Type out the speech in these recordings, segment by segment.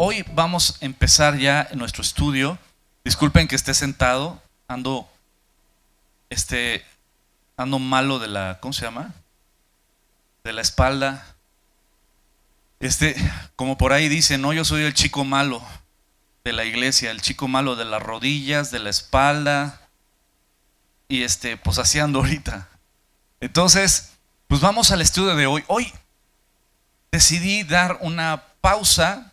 Hoy vamos a empezar ya nuestro estudio. Disculpen que esté sentado, ando malo de la, ¿cómo se llama? De la espalda. Como por ahí dicen, no, yo soy el chico malo de la iglesia, el chico malo de las rodillas, de la espalda, y pues así ando ahorita. Entonces, pues vamos al estudio de hoy. Hoy decidí dar una pausa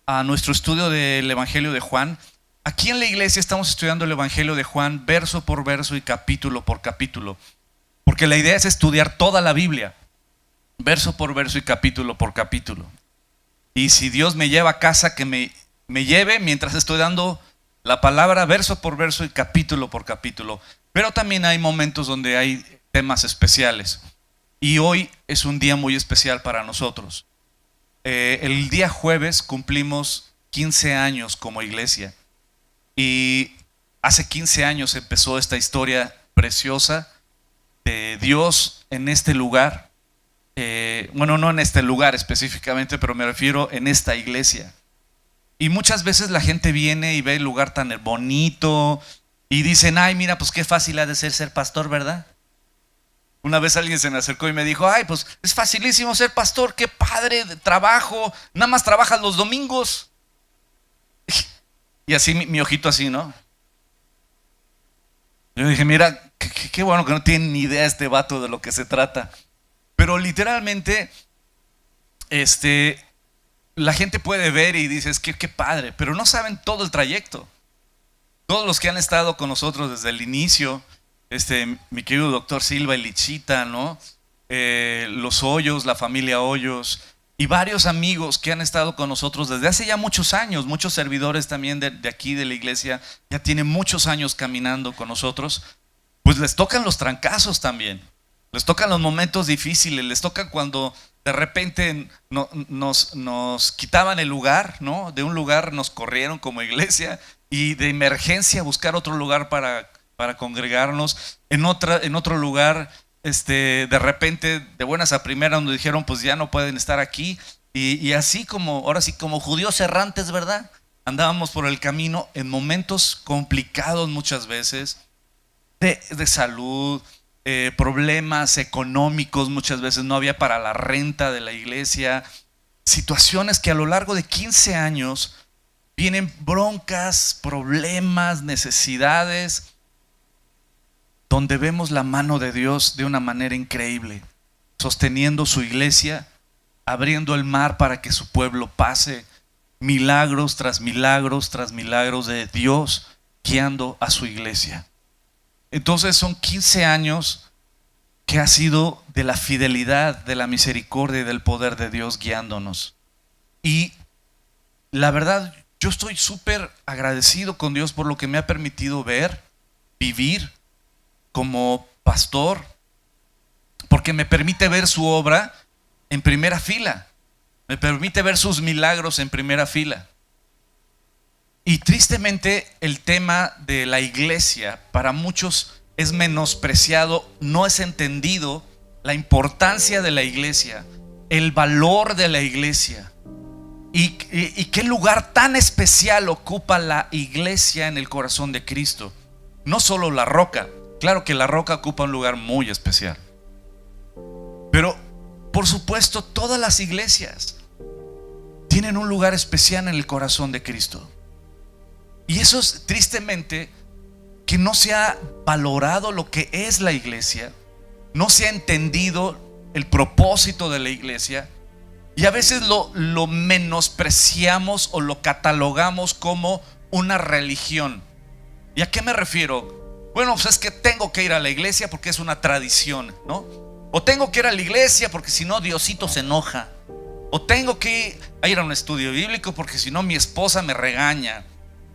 a nuestro estudio del Evangelio de Juan. Aquí en la iglesia estamos estudiando el Evangelio de Juan verso por verso y capítulo por capítulo, porque la idea es estudiar toda la Biblia, verso por verso y capítulo por capítulo. Y si Dios me lleva a casa, que me lleve mientras estoy dando la palabra verso por verso y capítulo por capítulo. Pero también hay momentos donde hay temas especiales. Y hoy es un día muy especial para nosotros. El día jueves cumplimos 15 años como iglesia. Y hace 15 años empezó esta historia preciosa de Dios en este lugar. Bueno, no en este lugar específicamente, pero me refiero en esta iglesia. Y muchas veces la gente viene y ve el lugar tan bonito y dicen, ay, mira, pues qué fácil ha de ser pastor, ¿verdad? Una vez alguien se me acercó y me dijo, ay, pues es facilísimo ser pastor, qué padre de trabajo, nada más trabajas los domingos. Y así mi ojito así, ¿no? Yo dije, mira, qué bueno que no tiene ni idea este vato de lo que se trata. Pero literalmente, la gente puede ver y dices, qué padre, pero no saben todo el trayecto. Todos los que han estado con nosotros desde el inicio, mi querido doctor Silva y Lichita, ¿no? Los Hoyos, la familia Hoyos, y varios amigos que han estado con nosotros desde hace ya muchos años. Muchos servidores también de aquí de la iglesia ya tienen muchos años caminando con nosotros. Pues les tocan los trancazos también, les tocan los momentos difíciles, les toca cuando de repente nos quitaban el lugar, ¿no? De un lugar nos corrieron como iglesia y de emergencia buscar otro lugar para congregarnos. En otro lugar, de repente, de buenas a primeras, nos dijeron, pues ya no pueden estar aquí. Y así como, ahora sí, como judíos errantes, ¿verdad? Andábamos por el camino en momentos complicados muchas veces, de salud, problemas económicos, muchas veces no había para la renta de la iglesia. Situaciones que a lo largo de 15 años vienen broncas, problemas, necesidades, donde vemos la mano de Dios de una manera increíble, sosteniendo su iglesia, abriendo el mar para que su pueblo pase, milagros tras milagros tras milagros de Dios guiando a su iglesia. Entonces son 15 años que ha sido de la fidelidad, de la misericordia y del poder de Dios guiándonos. Y la verdad, yo estoy súper agradecido con Dios por lo que me ha permitido ver, vivir como pastor, porque me permite ver su obra en primera fila, me permite ver sus milagros en primera fila. Y tristemente el tema de la iglesia para muchos es menospreciado, no es entendido la importancia de la iglesia, el valor de la iglesia y qué lugar tan especial ocupa la iglesia en el corazón de Cristo. No solo la Roca, claro que la Roca ocupa un lugar muy especial, pero por supuesto todas las iglesias tienen un lugar especial en el corazón de Cristo. Y eso es tristemente que no se ha valorado lo que es la iglesia, no se ha entendido el propósito de la iglesia, y a veces lo menospreciamos o lo catalogamos como una religión. ¿Y a qué me refiero? Bueno, pues es que tengo que ir a la iglesia porque es una tradición, ¿no? O tengo que ir a la iglesia porque si no Diosito se enoja. O tengo que ir a un estudio bíblico porque si no mi esposa me regaña.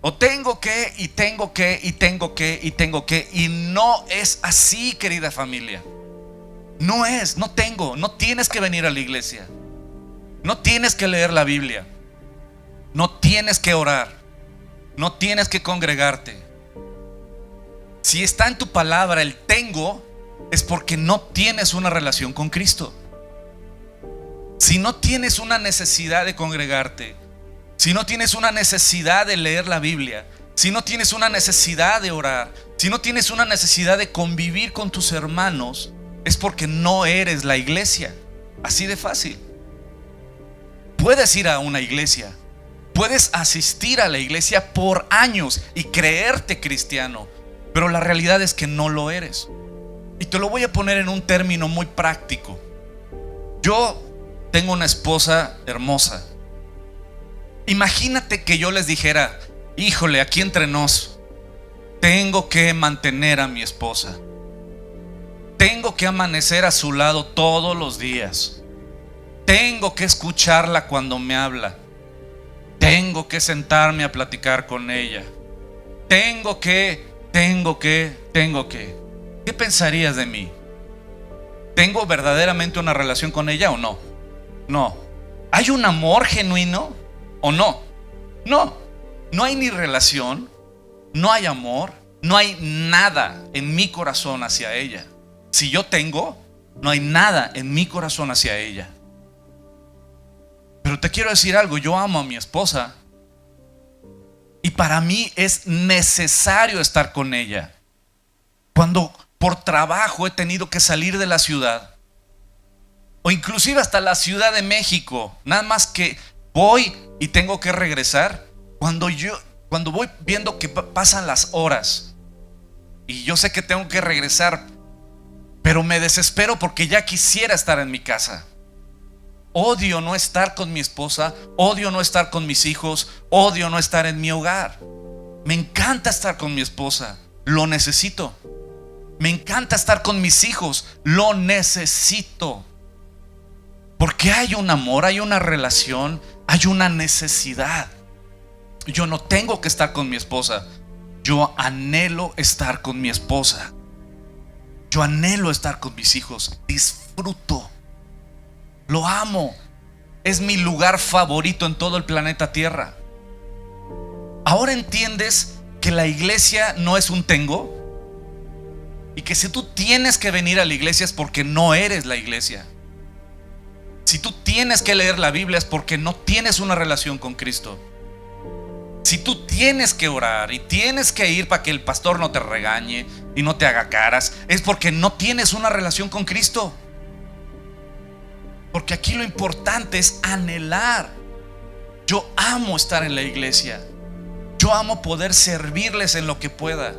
O tengo que, y tengo que, y tengo que, y tengo que. Y no es así, querida familia. No tienes que venir a la iglesia. No tienes que leer la Biblia. No tienes que orar. No tienes que congregarte. Si está en tu palabra el tengo, es porque no tienes una relación con Cristo. Si no tienes una necesidad de congregarte, si no tienes una necesidad de leer la Biblia, si no tienes una necesidad de orar, si no tienes una necesidad de convivir con tus hermanos, es porque no eres la iglesia. Así de fácil. Puedes ir a una iglesia, puedes asistir a la iglesia por años y creerte cristiano, pero la realidad es que no lo eres. Y te lo voy a poner en un término muy práctico. Yo tengo una esposa hermosa. Imagínate que yo les dijera: híjole, aquí entre nos, tengo que mantener a mi esposa, tengo que amanecer a su lado todos los días, tengo que escucharla cuando me habla, tengo que sentarme a platicar con ella, tengo que. ¿Qué pensarías de mí? ¿Tengo verdaderamente una relación con ella o no? No. ¿Hay un amor genuino o no? No. No hay ni relación, no hay amor, no hay nada en mi corazón hacia ella. Si yo tengo, no hay nada en mi corazón hacia ella. Pero te quiero decir algo, yo amo a mi esposa y para mí es necesario estar con ella. Cuando por trabajo he tenido que salir de la ciudad, o inclusive hasta la Ciudad de México, nada más que voy y tengo que regresar, cuando voy viendo que pasan las horas y yo sé que tengo que regresar, pero me desespero porque ya quisiera estar en mi casa. Odio no estar con mi esposa, odio no estar con mis hijos, odio no estar en mi hogar. Me encanta estar con mi esposa, lo necesito. Me encanta estar con mis hijos, lo necesito. Porque hay un amor, hay una relación, hay una necesidad. Yo no tengo que estar con mi esposa, yo anhelo estar con mi esposa. Yo anhelo estar con mis hijos, disfruto, lo amo. Es mi lugar favorito en todo el planeta Tierra. Ahora entiendes que la iglesia no es un tengo, y que si tú tienes que venir a la iglesia es porque no eres la iglesia. Si tú tienes que leer la Biblia es porque no tienes una relación con Cristo. Si tú tienes que orar y tienes que ir para que el pastor no te regañe y no te haga caras, es porque no tienes una relación con Cristo. Porque aquí lo importante es anhelar. Yo amo estar en la iglesia, yo amo poder servirles en lo que pueda,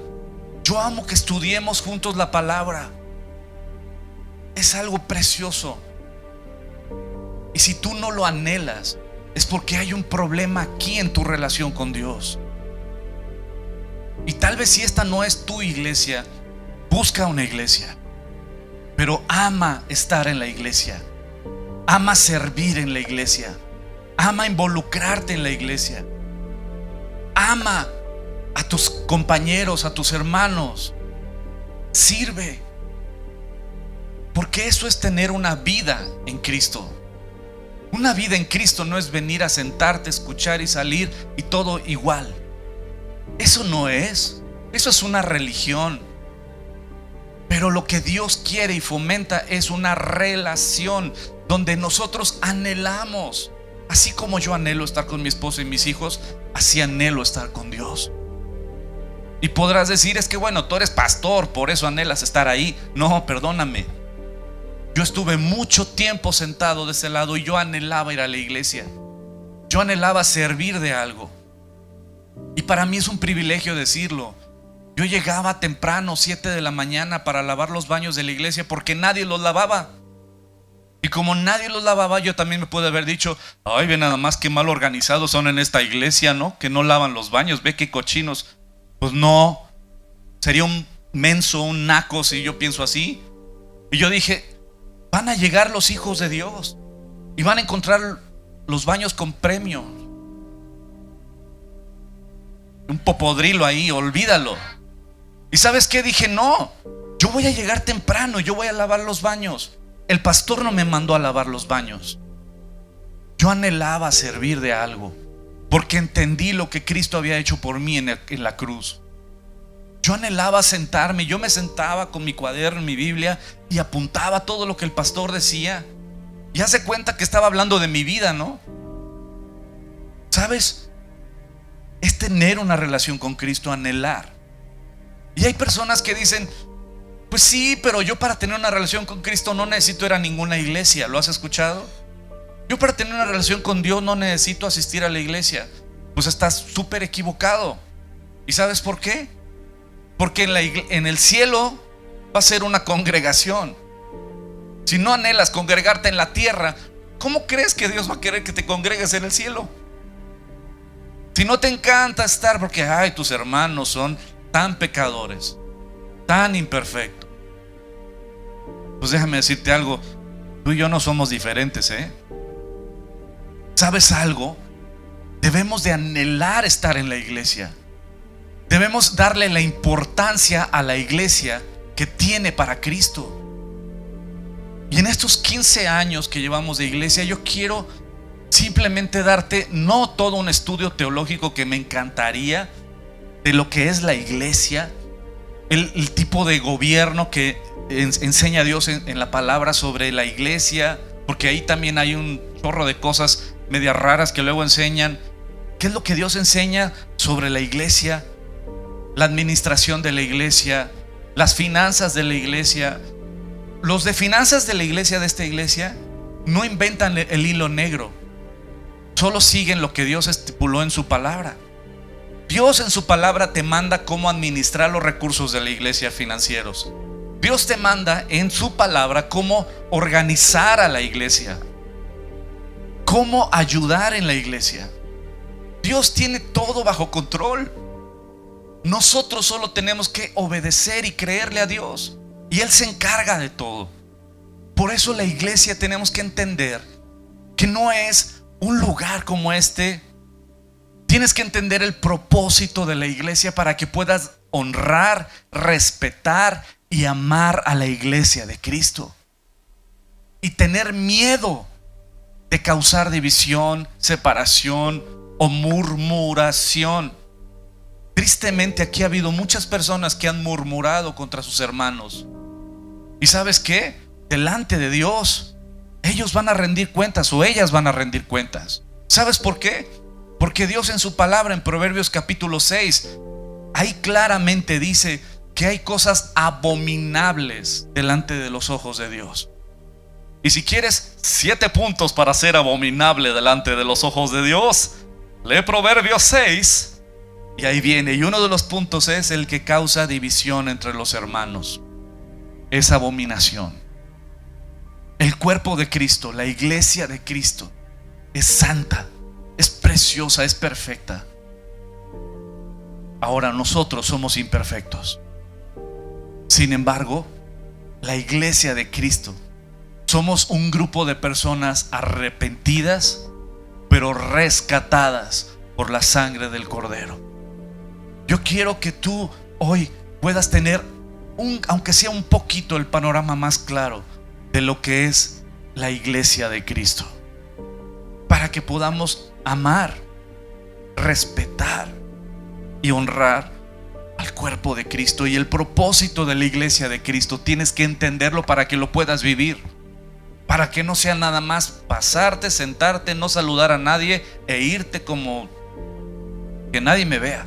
yo amo que estudiemos juntos la palabra. Es algo precioso. Y si tú no lo anhelas, es porque hay un problema aquí en tu relación con Dios. Y tal vez si esta no es tu iglesia, busca una iglesia. Pero ama estar en la iglesia, ama servir en la iglesia, ama involucrarte en la iglesia, ama a tus compañeros, a tus hermanos. Sirve. Porque eso es tener una vida en Cristo. Una vida en Cristo no es venir a sentarte, escuchar y salir y todo igual. Eso no es. Eso es una religión. Pero lo que Dios quiere y fomenta es una relación donde nosotros anhelamos. Así como yo anhelo estar con mi esposa y mis hijos, así anhelo estar con Dios. Y podrás decir: es que bueno, tú eres pastor, por eso anhelas estar ahí. No, perdóname. Yo estuve mucho tiempo sentado de ese lado y yo anhelaba ir a la iglesia. Yo anhelaba servir de algo. Y para mí es un privilegio decirlo. Yo llegaba temprano, 7 de la mañana, para lavar los baños de la iglesia porque nadie los lavaba. Y como nadie los lavaba, yo también me pude haber dicho: ay, ve nada más qué mal organizados son en esta iglesia, ¿no? Que no lavan los baños, ve qué cochinos. Pues no, sería un menso, un naco si yo pienso así. Y yo dije: van a llegar los hijos de Dios y van a encontrar los baños con premio. Un popodrilo ahí, olvídalo. ¿Y sabes qué? Dije: no, yo voy a llegar temprano, yo voy a lavar los baños. El pastor no me mandó a lavar los baños. Yo anhelaba servir de algo porque entendí lo que Cristo había hecho por mí en la cruz. Yo anhelaba sentarme. Yo me sentaba con mi cuaderno, mi Biblia, y apuntaba todo lo que el pastor decía. Y hace cuenta que estaba hablando de mi vida, ¿no? ¿Sabes? Es tener una relación con Cristo, anhelar. Y hay personas que dicen, pues sí, pero yo para tener una relación con Cristo no necesito ir a ninguna iglesia. ¿Lo has escuchado? Yo para tener una relación con Dios no necesito asistir a la iglesia. Pues estás súper equivocado. ¿Y sabes por qué? Porque en el cielo va a ser una congregación. Si no anhelas congregarte en la tierra, ¿cómo crees que Dios va a querer que te congregues en el cielo? Si no te encanta estar porque tus hermanos son tan pecadores, tan imperfectos, pues déjame decirte algo, tú y yo no somos diferentes, ¿Sabes algo? Debemos de anhelar estar en la iglesia. Debemos darle la importancia a la iglesia que tiene para Cristo. Y en estos 15 años que llevamos de iglesia, yo quiero simplemente darte no todo un estudio teológico que me encantaría de lo que es la iglesia, el tipo de gobierno que enseña Dios en la palabra sobre la iglesia, porque ahí también hay un chorro de cosas medias raras que luego enseñan. ¿Qué es lo que Dios enseña sobre la iglesia? La administración de la iglesia, las finanzas de la iglesia. Los de finanzas de la iglesia, de esta iglesia, no inventan el hilo negro, solo siguen lo que Dios estipuló en su palabra. Dios en su palabra te manda cómo administrar los recursos de la iglesia financieros. Dios te manda en su palabra cómo organizar a la iglesia, cómo ayudar en la iglesia. Dios tiene todo bajo control. Nosotros solo tenemos que obedecer y creerle a Dios, y Él se encarga de todo. Por eso la iglesia tenemos que entender que no es un lugar como este. Tienes que entender el propósito de la iglesia para que puedas honrar, respetar y amar a la iglesia de Cristo, y tener miedo de causar división, separación o murmuración. Tristemente aquí ha habido muchas personas que han murmurado contra sus hermanos. ¿Y sabes qué? Delante de Dios ellos van a rendir cuentas, o ellas van a rendir cuentas. ¿Sabes por qué? Porque Dios en su palabra, en Proverbios capítulo 6, ahí claramente dice que hay cosas abominables delante de los ojos de Dios. Y si quieres 7 puntos para ser abominable delante de los ojos de Dios, lee Proverbios 6 y ahí viene. Y uno de los puntos es el que causa división entre los hermanos. Es abominación. El cuerpo de Cristo, la iglesia de Cristo, es santa, es preciosa, es perfecta. Ahora nosotros somos imperfectos. Sin embargo, la iglesia de Cristo somos un grupo de personas arrepentidas, pero rescatadas por la sangre del Cordero. Yo quiero que tú hoy puedas tener aunque sea un poquito, el panorama más claro de lo que es la iglesia de Cristo, para que podamos amar, respetar y honrar al cuerpo de Cristo. Y el propósito de la iglesia de Cristo tienes que entenderlo para que lo puedas vivir, para que no sea nada más pasarte, sentarte, no saludar a nadie e irte como que nadie me vea.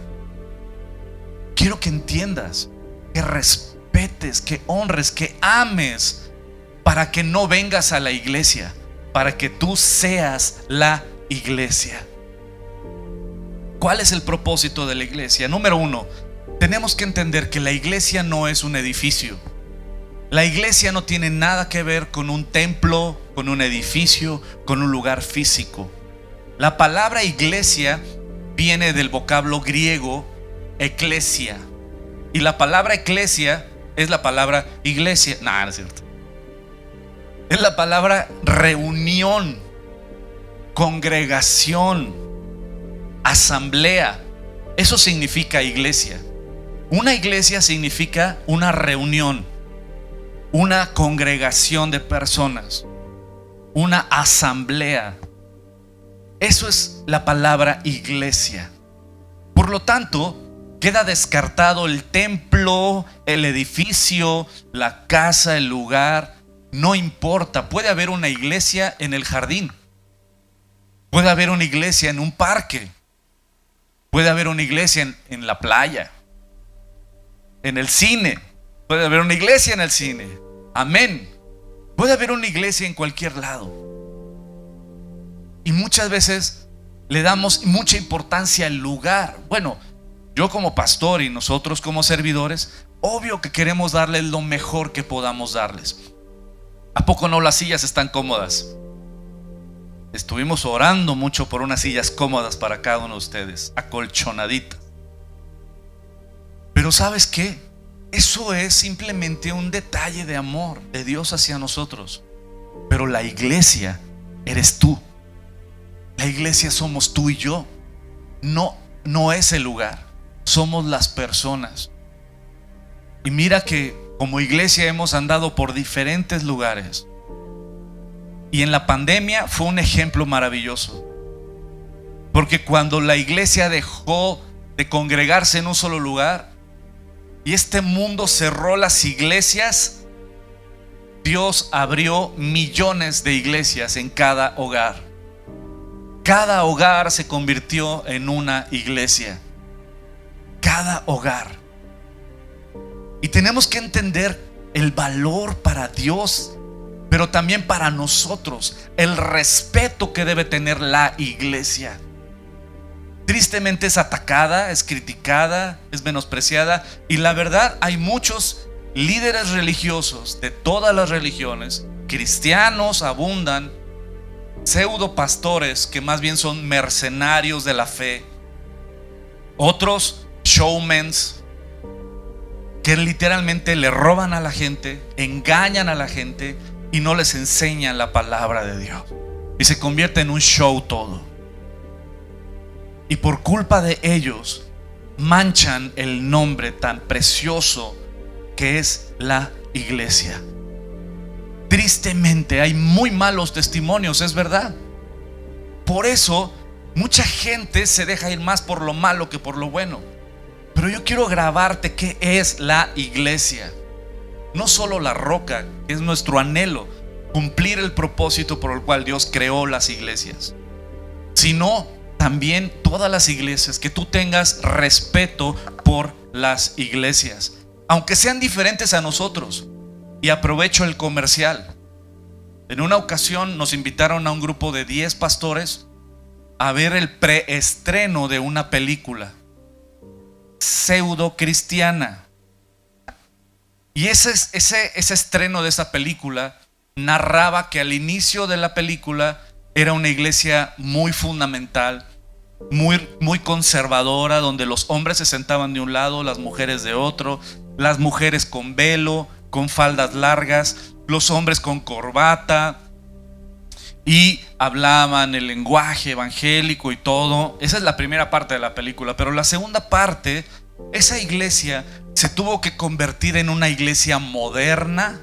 Quiero que entiendas, que respetes, que honres, que ames, para que no vengas a la iglesia, para que tú seas la iglesia. ¿Cuál es el propósito de la iglesia? Número 1, tenemos que entender que la iglesia no es un edificio. La iglesia no tiene nada que ver con un templo, con un edificio, con un lugar físico. La palabra iglesia viene del vocablo griego eclesia, y la palabra eclesia es la palabra iglesia. No es cierto. Es la palabra reunión, congregación, asamblea. Eso significa iglesia. Una iglesia significa una reunión, una congregación de personas, una asamblea. Eso es la palabra iglesia. Por lo tanto, queda descartado el templo, el edificio, la casa, el lugar. No importa, puede haber una iglesia en el jardín. Puede haber una iglesia en un parque. Puede haber una iglesia en la playa, en el cine. Puede haber una iglesia en el cine. Amén. Puede haber una iglesia en cualquier lado. Y muchas veces le damos mucha importancia al lugar. Bueno, yo como pastor y nosotros como servidores, obvio que queremos darles lo mejor que podamos darles. ¿A poco no las sillas están cómodas? Estuvimos orando mucho por unas sillas cómodas para cada uno de ustedes, acolchonaditas. Pero ¿sabes qué? Eso es simplemente un detalle de amor de Dios hacia nosotros. Pero la iglesia eres tú. La iglesia somos tú y yo. No es el lugar, somos las personas. Y mira que como iglesia hemos andado por diferentes lugares. Y en la pandemia fue un ejemplo maravilloso. Porque cuando la iglesia dejó de congregarse en un solo lugar y este mundo cerró las iglesias, Dios abrió millones de iglesias en cada hogar. Cada hogar se convirtió en una iglesia. Cada hogar. Y tenemos que entender el valor para Dios, pero también para nosotros, el respeto que debe tener la iglesia. Tristemente es atacada, es criticada, es menospreciada. Y la verdad, hay muchos líderes religiosos de todas las religiones, cristianos abundan, pseudo pastores que más bien son mercenarios de la fe, otros showmans que literalmente le roban a la gente, engañan a la gente y no les enseñan la palabra de Dios, y se convierte en un show todo. Y por culpa de ellos manchan el nombre tan precioso que es la iglesia. Tristemente hay muy malos testimonios, es verdad. Por eso mucha gente se deja ir más por lo malo que por lo bueno. Pero yo quiero grabarte qué es la iglesia. No solo la roca, que es nuestro anhelo, cumplir el propósito por el cual Dios creó las iglesias, sino también todas las iglesias, que tú tengas respeto por las iglesias, aunque sean diferentes a nosotros. Y aprovecho el comercial. En una ocasión nos invitaron a un grupo de 10 pastores a ver el preestreno de una película pseudo cristiana. Y ese estreno de esa película narraba que al inicio de la película era una iglesia muy fundamental, muy conservadora, donde los hombres se sentaban de un lado, las mujeres de otro, las mujeres con velo, con faldas largas, los hombres con corbata, y hablaban el lenguaje evangélico y todo. Esa es la primera parte de la película. Pero la segunda parte, esa iglesia se tuvo que convertir en una iglesia moderna,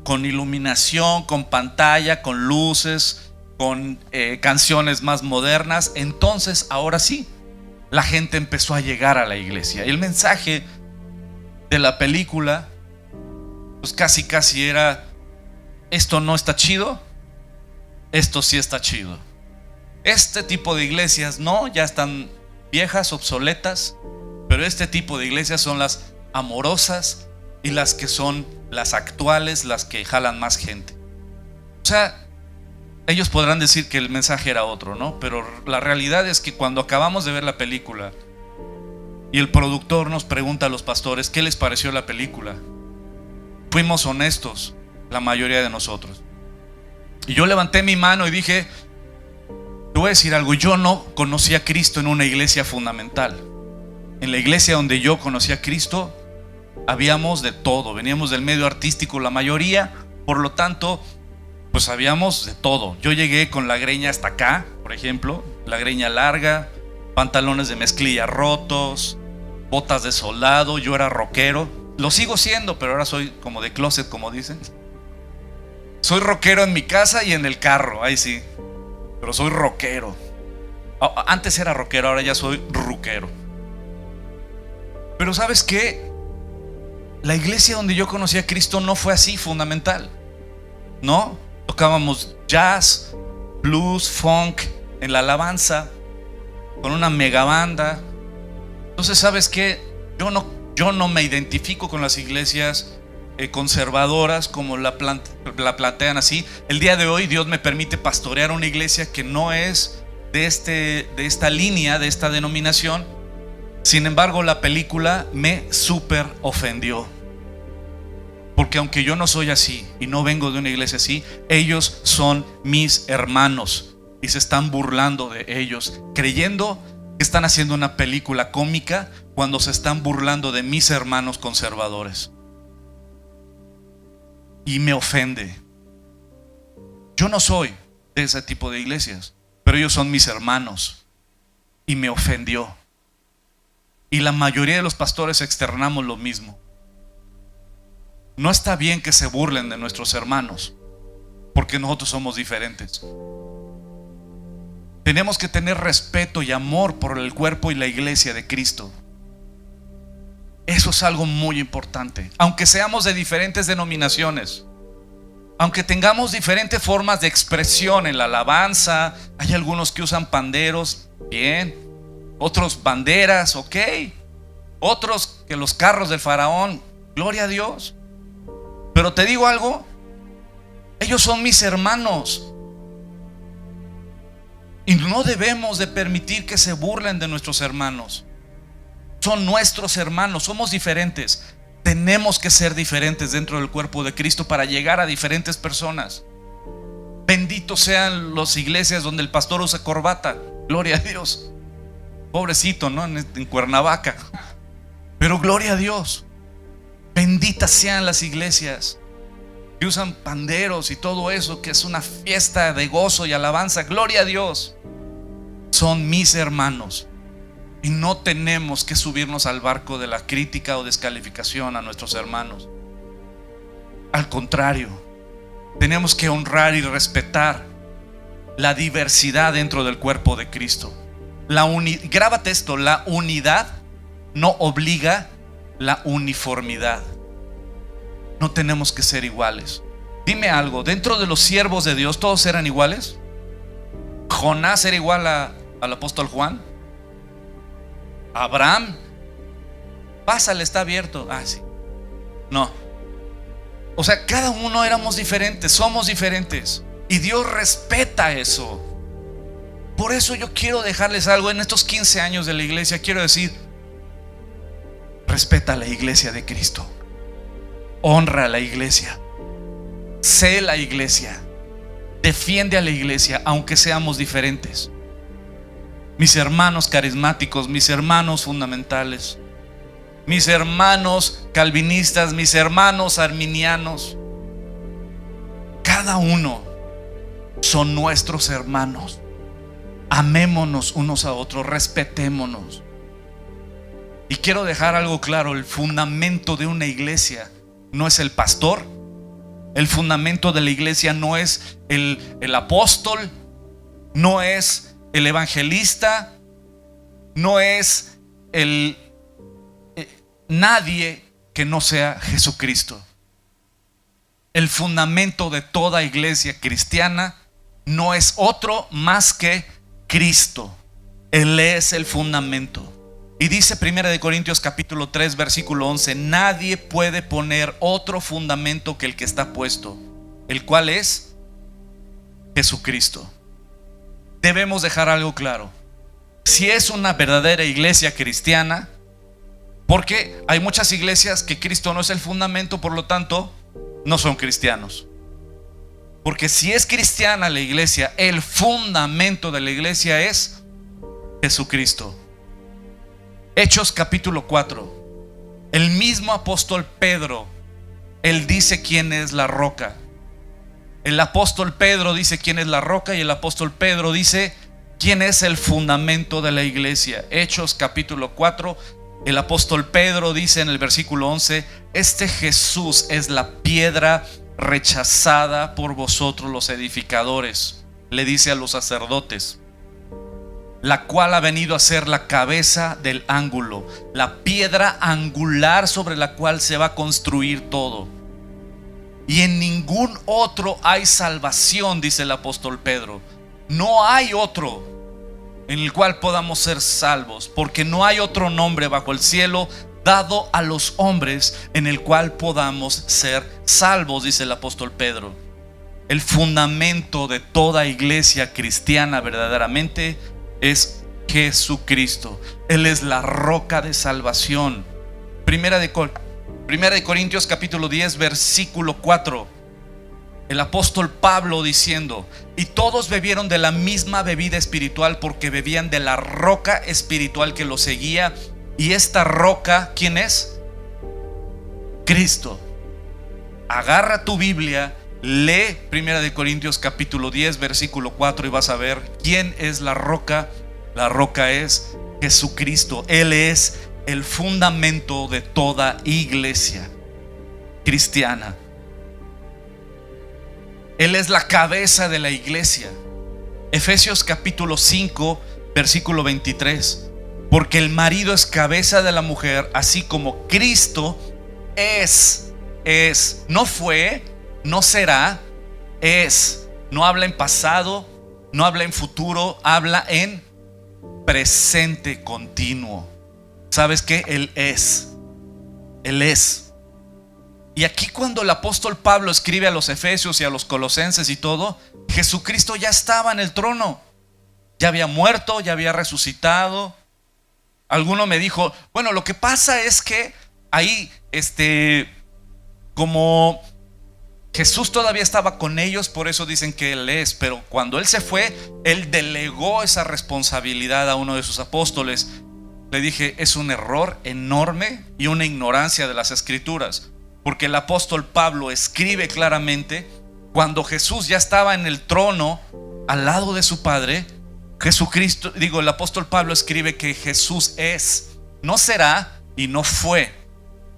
con iluminación, con pantalla, con luces, con canciones más modernas. Entonces ahora sí, la gente empezó a llegar a la iglesia. El mensaje de la película pues casi era: esto no está chido, esto sí está chido. Este tipo de iglesias no, ya están viejas, obsoletas, pero este tipo de iglesias son las amorosas y las que son las actuales, las que jalan más gente. O sea, ellos podrán decir que el mensaje era otro, ¿no? Pero la realidad es que cuando acabamos de ver la película y el productor nos pregunta a los pastores qué les pareció la película, fuimos honestos, la mayoría de nosotros. Y yo levanté mi mano y dije: te voy a decir algo, yo no conocí a Cristo en una iglesia fundamental. En la iglesia donde yo conocí a Cristo habíamos de todo, veníamos del medio artístico la mayoría, por lo tanto pues sabíamos de todo. Yo llegué con la greña hasta acá, por ejemplo, la greña larga, pantalones de mezclilla rotos, botas de soldado. Yo era rockero, lo sigo siendo, pero ahora soy como de closet, como dicen. Soy rockero en mi casa y en el carro, ahí sí, pero soy rockero. Antes era rockero, ahora ya soy ruquero. Pero ¿sabes qué? La iglesia donde yo conocí a Cristo no fue así fundamental, ¿no? Tocábamos jazz, blues, funk, en la alabanza, con una mega banda. Entonces, ¿sabes qué? Yo no me identifico con las iglesias conservadoras como la plantean así. El día de hoy Dios me permite pastorear una iglesia que no es de esta línea, de esta denominación. Sin embargo, la película me súper ofendió, porque aunque yo no soy así y no vengo de una iglesia así, ellos son mis hermanos y se están burlando de ellos, creyendo que están haciendo una película cómica cuando se están burlando de mis hermanos conservadores. Y me ofende. Yo no soy de ese tipo de iglesias, pero ellos son mis hermanos y me ofendió. Y la mayoría de los pastores externamos lo mismo. No está bien que se burlen de nuestros hermanos, porque nosotros somos diferentes. Tenemos que tener respeto y amor por el cuerpo y la iglesia de Cristo. Eso es algo muy importante. Aunque seamos de diferentes denominaciones, aunque tengamos diferentes formas de expresión en la alabanza, hay algunos que usan panderos, bien, otros banderas, ok, otros que los carros del faraón, gloria a Dios. Pero te digo algo, ellos son mis hermanos y no debemos de permitir que se burlen de nuestros hermanos. Son nuestros hermanos, somos diferentes. Tenemos que ser diferentes dentro del cuerpo de Cristo para llegar a diferentes personas. Benditos sean las iglesias donde el pastor usa corbata, gloria a Dios. Pobrecito, ¿no? En Cuernavaca. Pero gloria a Dios. Benditas sean las iglesias que usan panderos y todo eso, que es una fiesta de gozo y alabanza. Gloria a Dios. Son mis hermanos y no tenemos que subirnos al barco de la crítica o descalificación a nuestros hermanos. Al contrario, tenemos que honrar y respetar la diversidad dentro del cuerpo de Cristo. Grábate esto: la unidad no obliga la uniformidad. No tenemos que ser iguales. Dime algo, dentro de los siervos de Dios, ¿todos eran iguales? ¿Jonás era igual al apóstol Juan? ¿Abraham? Pásale, está abierto. Ah, sí. No. O sea, cada uno éramos diferentes, somos diferentes. Y Dios respeta eso. Por eso yo quiero dejarles algo en estos 15 años de la iglesia. Quiero decir: respeta a la iglesia de Cristo. Honra a la iglesia. Sé la iglesia. Defiende a la iglesia, aunque seamos diferentes. Mis hermanos carismáticos, mis hermanos fundamentales, mis hermanos calvinistas, mis hermanos arminianos, cada uno son nuestros hermanos. Amémonos unos a otros, respetémonos. Y quiero dejar algo claro: el fundamento de una iglesia no es el pastor. El fundamento de la iglesia no es el apóstol, no es el evangelista, no es nadie que no sea Jesucristo. El fundamento de toda iglesia cristiana no es otro más que Cristo. Él es el fundamento. Y dice 1 Corintios capítulo 3 versículo 11: nadie puede poner otro fundamento que el que está puesto, el cual es Jesucristo. Debemos dejar algo claro: si es una verdadera iglesia cristiana, porque hay muchas iglesias que Cristo no es el fundamento, por lo tanto no son cristianos. Porque si es cristiana la iglesia, el fundamento de la iglesia es Jesucristo. Hechos capítulo 4, el mismo apóstol Pedro, él dice quién es la roca. El apóstol Pedro dice quién es la roca, y el apóstol Pedro dice quién es el fundamento de la iglesia. Hechos capítulo 4, el apóstol Pedro dice en el versículo 11: este Jesús es la piedra rechazada por vosotros los edificadores, le dice a los sacerdotes, la cual ha venido a ser la cabeza del ángulo, la piedra angular sobre la cual se va a construir todo. Y en ningún otro hay salvación, dice el apóstol Pedro, No hay otro en el cual podamos ser salvos, porque no hay otro nombre bajo el cielo dado a los hombres en el cual podamos ser salvos, dice el apóstol Pedro. El fundamento de toda iglesia cristiana verdaderamente es Jesucristo. Él es la roca de salvación. Primera de Corintios capítulo 10 versículo 4. El apóstol Pablo diciendo: y todos bebieron de la misma bebida espiritual, porque bebían de la roca espiritual que los seguía. Y esta roca, ¿quién es? Cristo. Agarra tu Biblia, lee 1 Corintios capítulo 10 versículo 4 y vas a ver quién es la roca. La roca es Jesucristo. Él es el fundamento de toda iglesia cristiana. Él es la cabeza de la iglesia. Efesios capítulo 5 versículo 23. Porque el marido es cabeza de la mujer, así como Cristo es, no fue, no será, es. No habla en pasado, no habla en futuro, habla en presente continuo. ¿Sabes qué? Él es. Él es. Y aquí cuando el apóstol Pablo escribe a los Efesios y a los Colosenses y todo, Jesucristo ya estaba en el trono. Ya había muerto, ya había resucitado. Alguno me dijo, bueno, lo que pasa es que ahí, como Jesús todavía estaba con ellos, por eso dicen que Él es. Pero cuando Él se fue, Él delegó esa responsabilidad a uno de sus apóstoles. Le dije, es un error enorme y una ignorancia de las Escrituras, porque el apóstol Pablo escribe claramente, cuando Jesús ya estaba en el trono al lado de su Padre, Jesucristo, el apóstol Pablo escribe que Jesús es, no será y no fue.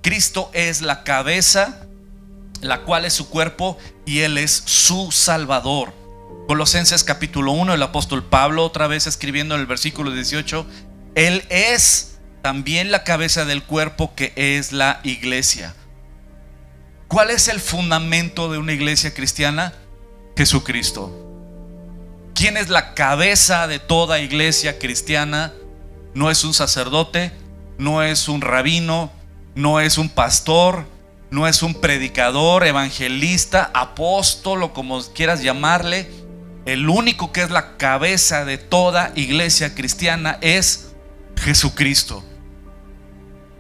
Cristo es la cabeza, la cual es su cuerpo, y Él es su Salvador. Colosenses capítulo 1, el apóstol Pablo otra vez escribiendo en el versículo 18, Él es también la cabeza del cuerpo, que es la iglesia. ¿Cuál es el fundamento de una iglesia cristiana? Jesucristo. ¿Quién es la cabeza de toda iglesia cristiana? No es un sacerdote, no es un rabino, no es un pastor, no es un predicador, evangelista, apóstol o como quieras llamarle. El único que es la cabeza de toda iglesia cristiana es Jesucristo.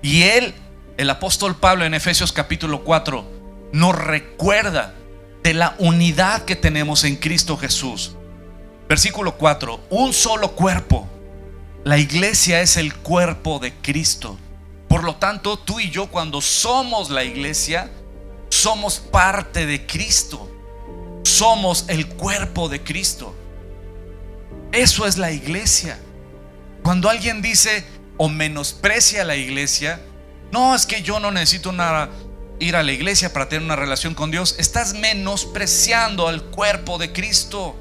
Y Él, el apóstol Pablo en Efesios capítulo 4, nos recuerda de la unidad que tenemos en Cristo Jesús. Versículo 4, un solo cuerpo. La iglesia es el cuerpo de Cristo. Por lo tanto, tú y yo, cuando somos la iglesia, somos parte de Cristo. Somos el cuerpo de Cristo. Eso es la iglesia. Cuando alguien dice o menosprecia a la iglesia, no, es que yo no necesito ir a la iglesia para tener una relación con Dios, estás menospreciando al cuerpo de Cristo.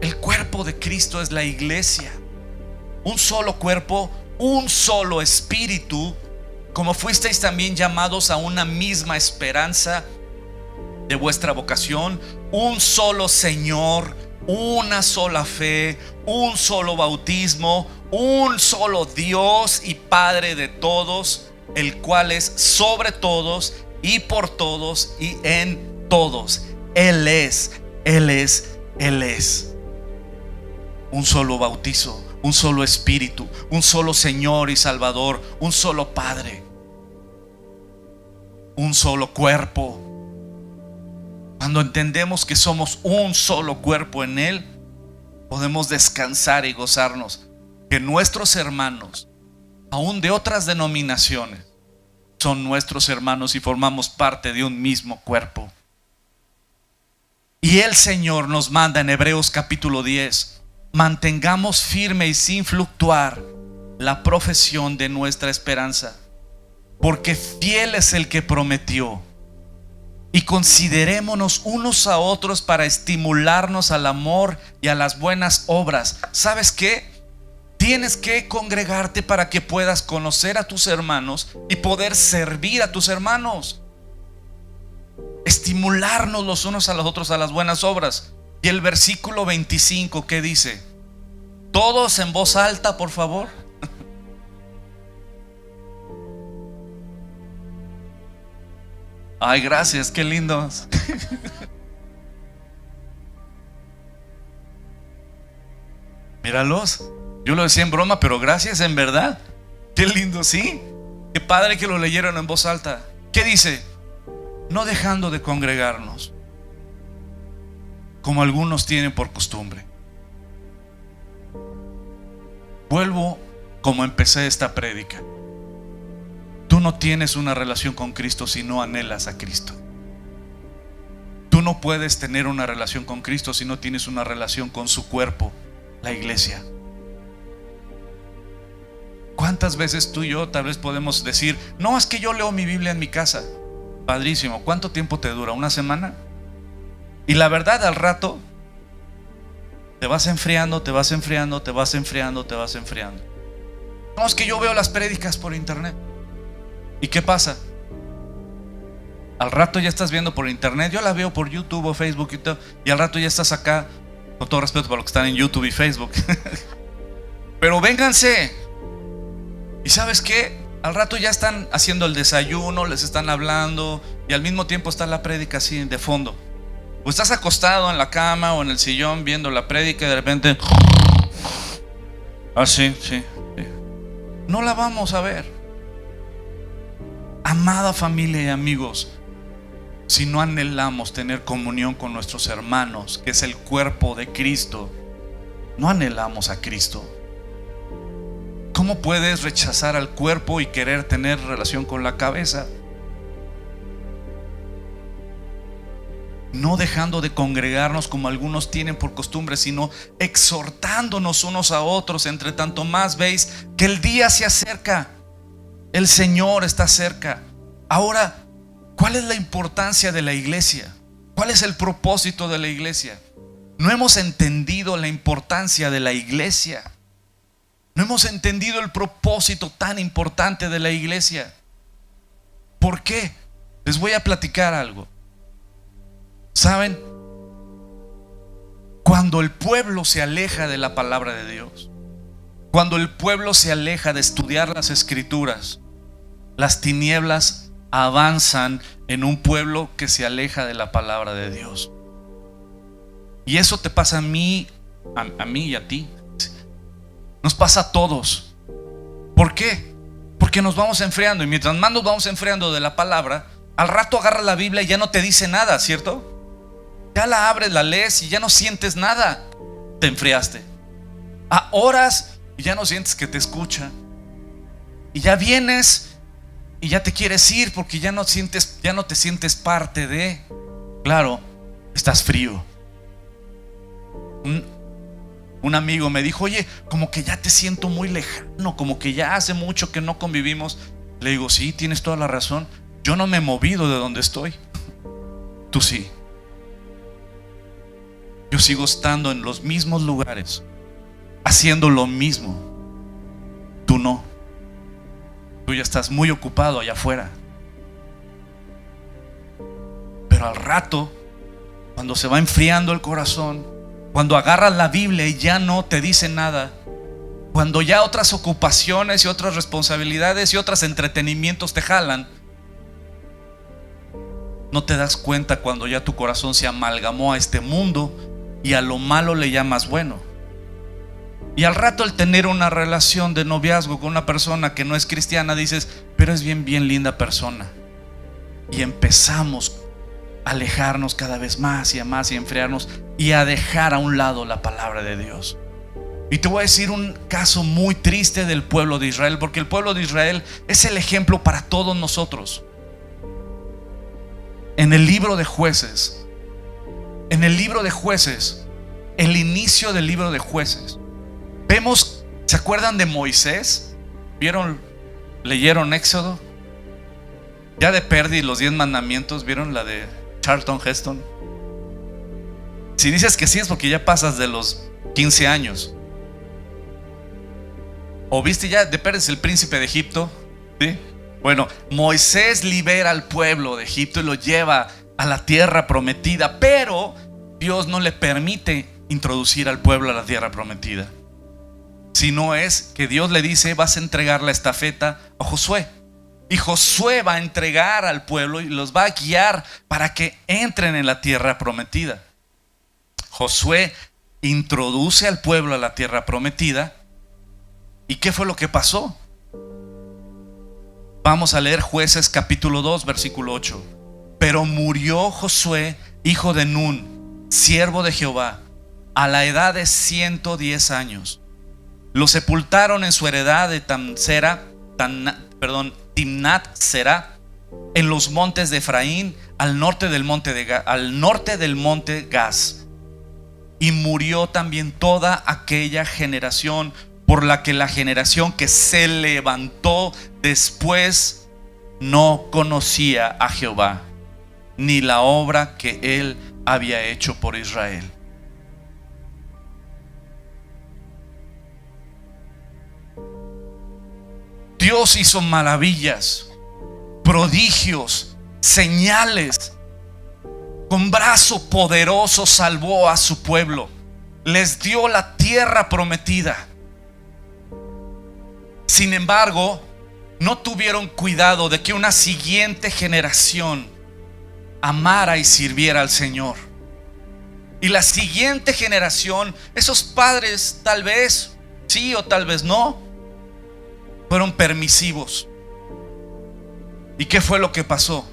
El cuerpo de Cristo es la iglesia. Un solo cuerpo, un solo espíritu, como fuisteis también llamados a una misma esperanza de vuestra vocación, un solo Señor, una sola fe, un solo bautismo, un solo Dios y Padre de todos, el cual es sobre todos y por todos y en todos. Él es. Un solo bautizo, un solo Espíritu, un solo Señor y Salvador, un solo Padre, un solo cuerpo. Cuando entendemos que somos un solo cuerpo en Él, podemos descansar y gozarnos que nuestros hermanos, aún de otras denominaciones, son nuestros hermanos y formamos parte de un mismo cuerpo. Y el Señor nos manda en Hebreos capítulo 10, mantengamos firme y sin fluctuar la profesión de nuestra esperanza, porque fiel es el que prometió. Y considerémonos unos a otros para estimularnos al amor y a las buenas obras. ¿Sabes qué? Tienes que congregarte para que puedas conocer a tus hermanos y poder servir a tus hermanos. Estimularnos los unos a los otros a las buenas obras. Y el versículo 25, ¿qué dice? Todos en voz alta, por favor. Ay, gracias, qué lindos. Míralos. Yo lo decía en broma, pero gracias en verdad. Qué lindo, sí. Qué padre que lo leyeron en voz alta. ¿Qué dice? No dejando de congregarnos, como algunos tienen por costumbre. Vuelvo como empecé esta prédica. Tú no tienes una relación con Cristo si no anhelas a Cristo. Tú no puedes tener una relación con Cristo si no tienes una relación con su cuerpo, la iglesia. ¿Cuántas veces tú y yo tal vez podemos decir, no, es que yo leo mi Biblia en mi casa? Padrísimo. ¿Cuánto tiempo te dura? ¿Una semana? Y la verdad, al rato te vas enfriando, te vas enfriando, te vas enfriando, te vas enfriando. No, es que yo veo las prédicas por internet. ¿Y qué pasa? Al rato ya estás viendo por internet. Yo la veo por YouTube o Facebook y todo, y al rato ya estás acá. Con todo respeto para los que están en YouTube y Facebook. Pero vénganse. ¿Y sabes qué? Al rato ya están haciendo el desayuno, les están hablando, y al mismo tiempo está la prédica así de fondo. O estás acostado en la cama o en el sillón viendo la prédica y de repente, sí. No la vamos a ver. Amada familia y amigos, si no anhelamos tener comunión con nuestros hermanos, que es el cuerpo de Cristo, no anhelamos a Cristo. ¿Cómo puedes rechazar al cuerpo y querer tener relación con la cabeza? No dejando de congregarnos como algunos tienen por costumbre, sino exhortándonos unos a otros, entre tanto más veis que el día se acerca. El Señor está cerca. Ahora, ¿cuál es la importancia de la iglesia? ¿Cuál es el propósito de la iglesia? No hemos entendido la importancia de la iglesia. No hemos entendido el propósito tan importante de la iglesia. ¿Por qué? Les voy a platicar algo. ¿Saben? Cuando el pueblo se aleja de la palabra de Dios, cuando el pueblo se aleja de estudiar las escrituras, las tinieblas avanzan en un pueblo que se aleja de la palabra de Dios. Y eso te pasa a mí y a ti. Nos pasa a todos. ¿Por qué? Porque nos vamos enfriando, y mientras más nos vamos enfriando de la palabra, al rato agarras la Biblia y ya no te dice nada, ¿cierto? Ya la abres, la lees y ya no sientes nada. Te enfriaste. A horas y ya no sientes que te escucha. Y ya vienes y ya te quieres ir porque ya no te sientes parte de. Claro, estás frío. Un amigo me dijo, oye, como que ya te siento muy lejano, como que ya hace mucho que no convivimos. Le digo, sí, tienes toda la razón. Yo no me he movido de donde estoy. Tú sí. Yo sigo estando en los mismos lugares, haciendo lo mismo. Tú no. Tú ya estás muy ocupado allá afuera. Pero al rato, cuando se va enfriando el corazón, cuando agarras la Biblia y ya no te dice nada, cuando ya otras ocupaciones y otras responsabilidades y otros entretenimientos te jalan, no te das cuenta cuando ya tu corazón se amalgamó a este mundo y a lo malo le llamas bueno. Y al rato, el tener una relación de noviazgo con una persona que no es cristiana, dices, pero es bien linda persona. Y empezamos a alejarnos cada vez más y a más y a enfriarnos y a dejar a un lado la palabra de Dios. Y te voy a decir un caso muy triste del pueblo de Israel, porque el pueblo de Israel es el ejemplo para todos nosotros. En el libro de Jueces, el inicio del libro de Jueces, vemos, ¿se acuerdan de Moisés? ¿Leyeron Éxodo? Ya de perdí los 10 mandamientos, ¿vieron la de Charlton Heston? Si dices que sí es porque ya pasas de los 15 años. ¿O viste ya de perdí el príncipe de Egipto? ¿Sí? Bueno, Moisés libera al pueblo de Egipto y lo lleva a la tierra prometida, pero Dios no le permite introducir al pueblo a la tierra prometida, sino es que Dios le dice: vas a entregar la estafeta a Josué, y Josué va a entregar al pueblo y los va a guiar para que entren en la tierra prometida. Josué introduce al pueblo a la tierra prometida. ¿Y qué fue lo que pasó? Vamos a leer Jueces capítulo 2 versículo 8. Pero murió Josué, hijo de Nun, siervo de Jehová, a la edad de 110 años. Lo sepultaron en su heredad de Timnat Será, en los montes de Efraín, al norte del monte Gaz. Y murió también toda aquella generación, por la que la generación que se levantó después no conocía a Jehová, ni la obra que él había hecho por Israel. Dios hizo maravillas, prodigios, señales. Con brazo poderoso salvó a su pueblo. Les dio la tierra prometida. Sin embargo, no tuvieron cuidado de que una siguiente generación amara y sirviera al Señor. Y la siguiente generación, esos padres, tal vez sí o tal vez no, fueron permisivos. ¿Y qué fue lo que pasó?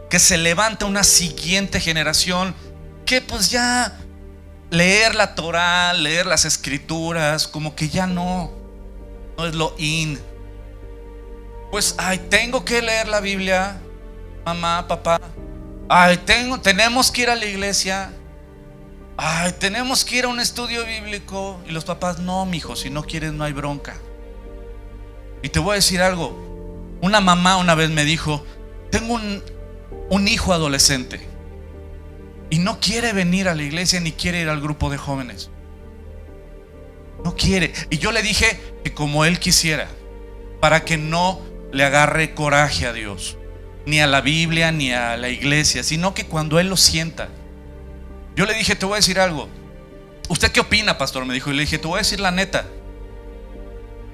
Que se levanta una siguiente generación que pues ya leer la Torá, leer las escrituras, como que ya no es lo in. Pues tengo que leer la Biblia, mamá, papá. Tenemos que ir a la iglesia. Tenemos que ir a un estudio bíblico. Y los papás: no, mijo, si no quieres no hay bronca. Y te voy a decir algo. Una mamá una vez me dijo: tengo un hijo adolescente y no quiere venir a la iglesia ni quiere ir al grupo de jóvenes. No quiere. Y yo le dije que como él quisiera, para que no le agarre coraje a Dios, ni a la Biblia, ni a la iglesia, sino que cuando él lo sienta. Yo le dije: te voy a decir algo. ¿Usted qué opina, pastor? Me dijo. Y le dije: te voy a decir la neta.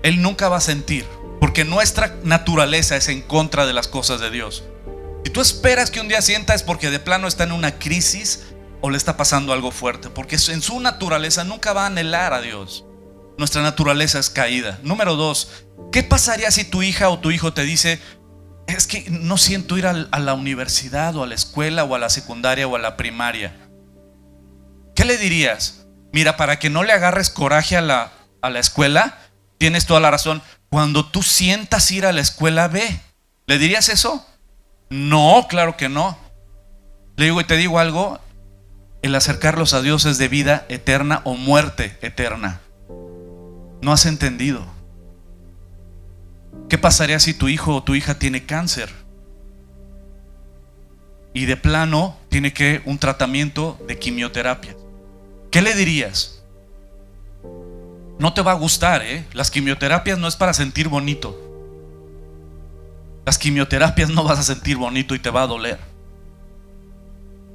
Él nunca va a sentir, porque nuestra naturaleza es en contra de las cosas de Dios. Si tú esperas que un día sienta, es porque de plano está en una crisis o le está pasando algo fuerte, porque en su naturaleza nunca va a anhelar a Dios. Nuestra naturaleza es caída. Número 2, ¿qué pasaría si tu hija o tu hijo te dice: es que no siento ir a la universidad o a la escuela o a la secundaria o a la primaria? ¿Qué le dirías? Mira, para que no le agarres coraje a la escuela, tienes toda la razón. Cuando tú sientas ir a la escuela, ve. ¿Le dirías eso? No, claro que no. Le digo, y te digo algo: el acercarlos a Dios es de vida eterna o muerte eterna. No has entendido. ¿Qué pasaría si tu hijo o tu hija tiene cáncer y de plano tiene que un tratamiento de quimioterapia? ¿Qué le dirías? No te va a gustar, Las quimioterapias no es para sentir bonito. Las quimioterapias no vas a sentir bonito y te va a doler.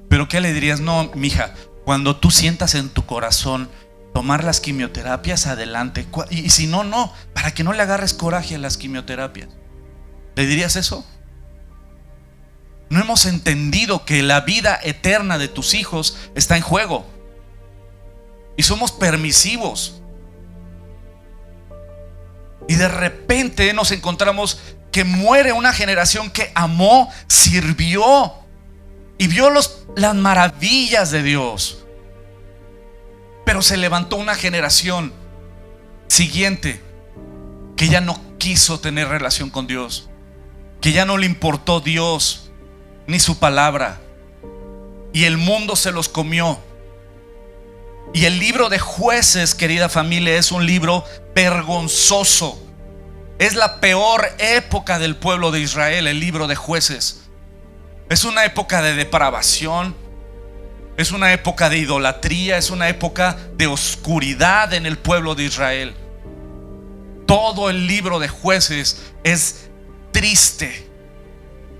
Pero ¿qué le dirías? No, mija, cuando tú sientas en tu corazón tomar las quimioterapias, adelante. Y si no, no, para que no le agarres coraje a las quimioterapias. ¿Le dirías eso? No hemos entendido que la vida eterna de tus hijos está en juego. Y somos permisivos. Y de repente nos encontramos que muere una generación que amó, sirvió y vio las maravillas de Dios. Pero se levantó una generación siguiente que ya no quiso tener relación con Dios, que ya no le importó Dios ni su palabra, y el mundo se los comió. Y el libro de Jueces, querida familia, es un libro vergonzoso. Es la peor época del pueblo de Israel, el libro de Jueces. Es una época de depravación, es una época de idolatría, es una época de oscuridad en el pueblo de Israel. Todo el libro de Jueces es triste,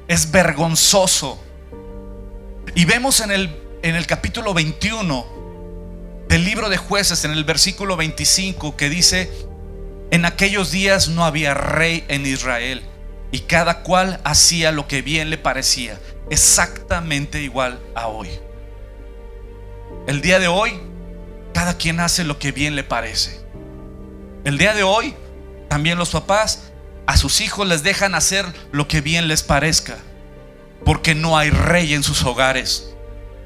es vergonzoso. Y vemos en el en el capítulo 21 del libro de Jueces, en el versículo 25, que dice: en aquellos días no había rey en Israel, y cada cual hacía lo que bien le parecía. Exactamente igual a hoy. El día de hoy, cada quien hace lo que bien le parece. El día de hoy, también los papás a sus hijos les dejan hacer lo que bien les parezca, porque no hay rey en sus hogares,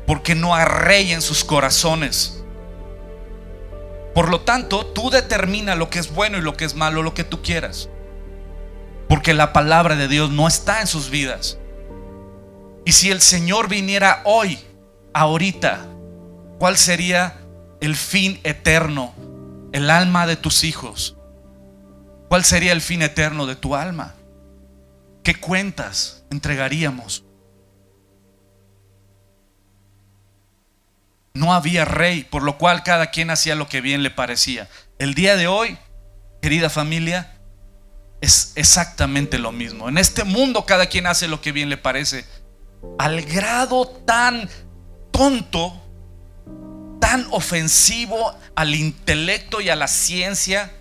porque no hay rey en sus corazones. Por lo tanto, tú determina lo que es bueno y lo que es malo, lo que tú quieras, porque la palabra de Dios no está en sus vidas. Y si el Señor viniera hoy, ahorita, ¿cuál sería el fin eterno? El alma de tus hijos. ¿Cuál sería el fin eterno de tu alma? ¿Qué cuentas entregaríamos? No había rey, por lo cual cada quien hacía lo que bien le parecía. El día de hoy, querida familia, es exactamente lo mismo. En este mundo cada quien hace lo que bien le parece, al grado tan tonto, tan ofensivo al intelecto y a la ciencia,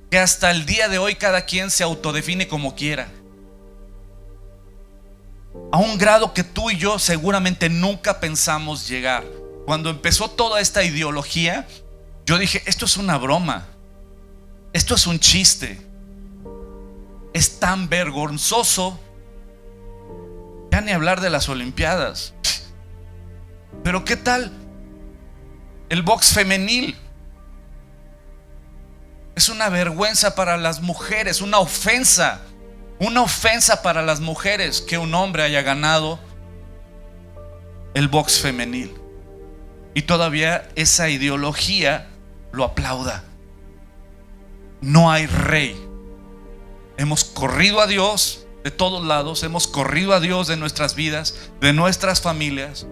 que hasta el día de hoy cada quien se autodefine como quiera, a un grado que tú y yo seguramente nunca pensamos llegar. Cuando empezó toda esta ideología, yo dije: esto es una broma, esto es un chiste, es tan vergonzoso. Ya ni hablar de las Olimpiadas. Pero ¿qué tal el box femenil? Es una vergüenza para las mujeres, una ofensa para las mujeres que un hombre haya ganado el box femenil, y todavía esa ideología lo aplauda. No hay rey. Hemos corrido a Dios de todos lados, hemos corrido a Dios de nuestras vidas, de nuestras familias.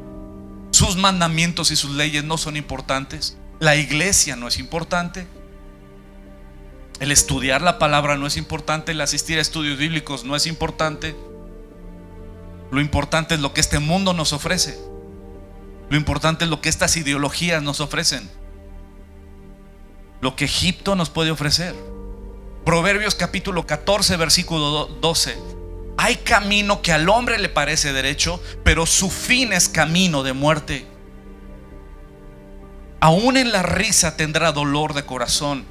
Sus mandamientos y sus leyes no son importantes. La iglesia no es importante. El estudiar la palabra no es importante. El asistir a estudios bíblicos no es importante. Lo importante es lo que este mundo nos ofrece. Lo importante es lo que estas ideologías nos ofrecen, lo que Egipto nos puede ofrecer. Proverbios capítulo 14 versículo 12: hay camino que al hombre le parece derecho, pero su fin es camino de muerte. Aún en la risa tendrá dolor de corazón,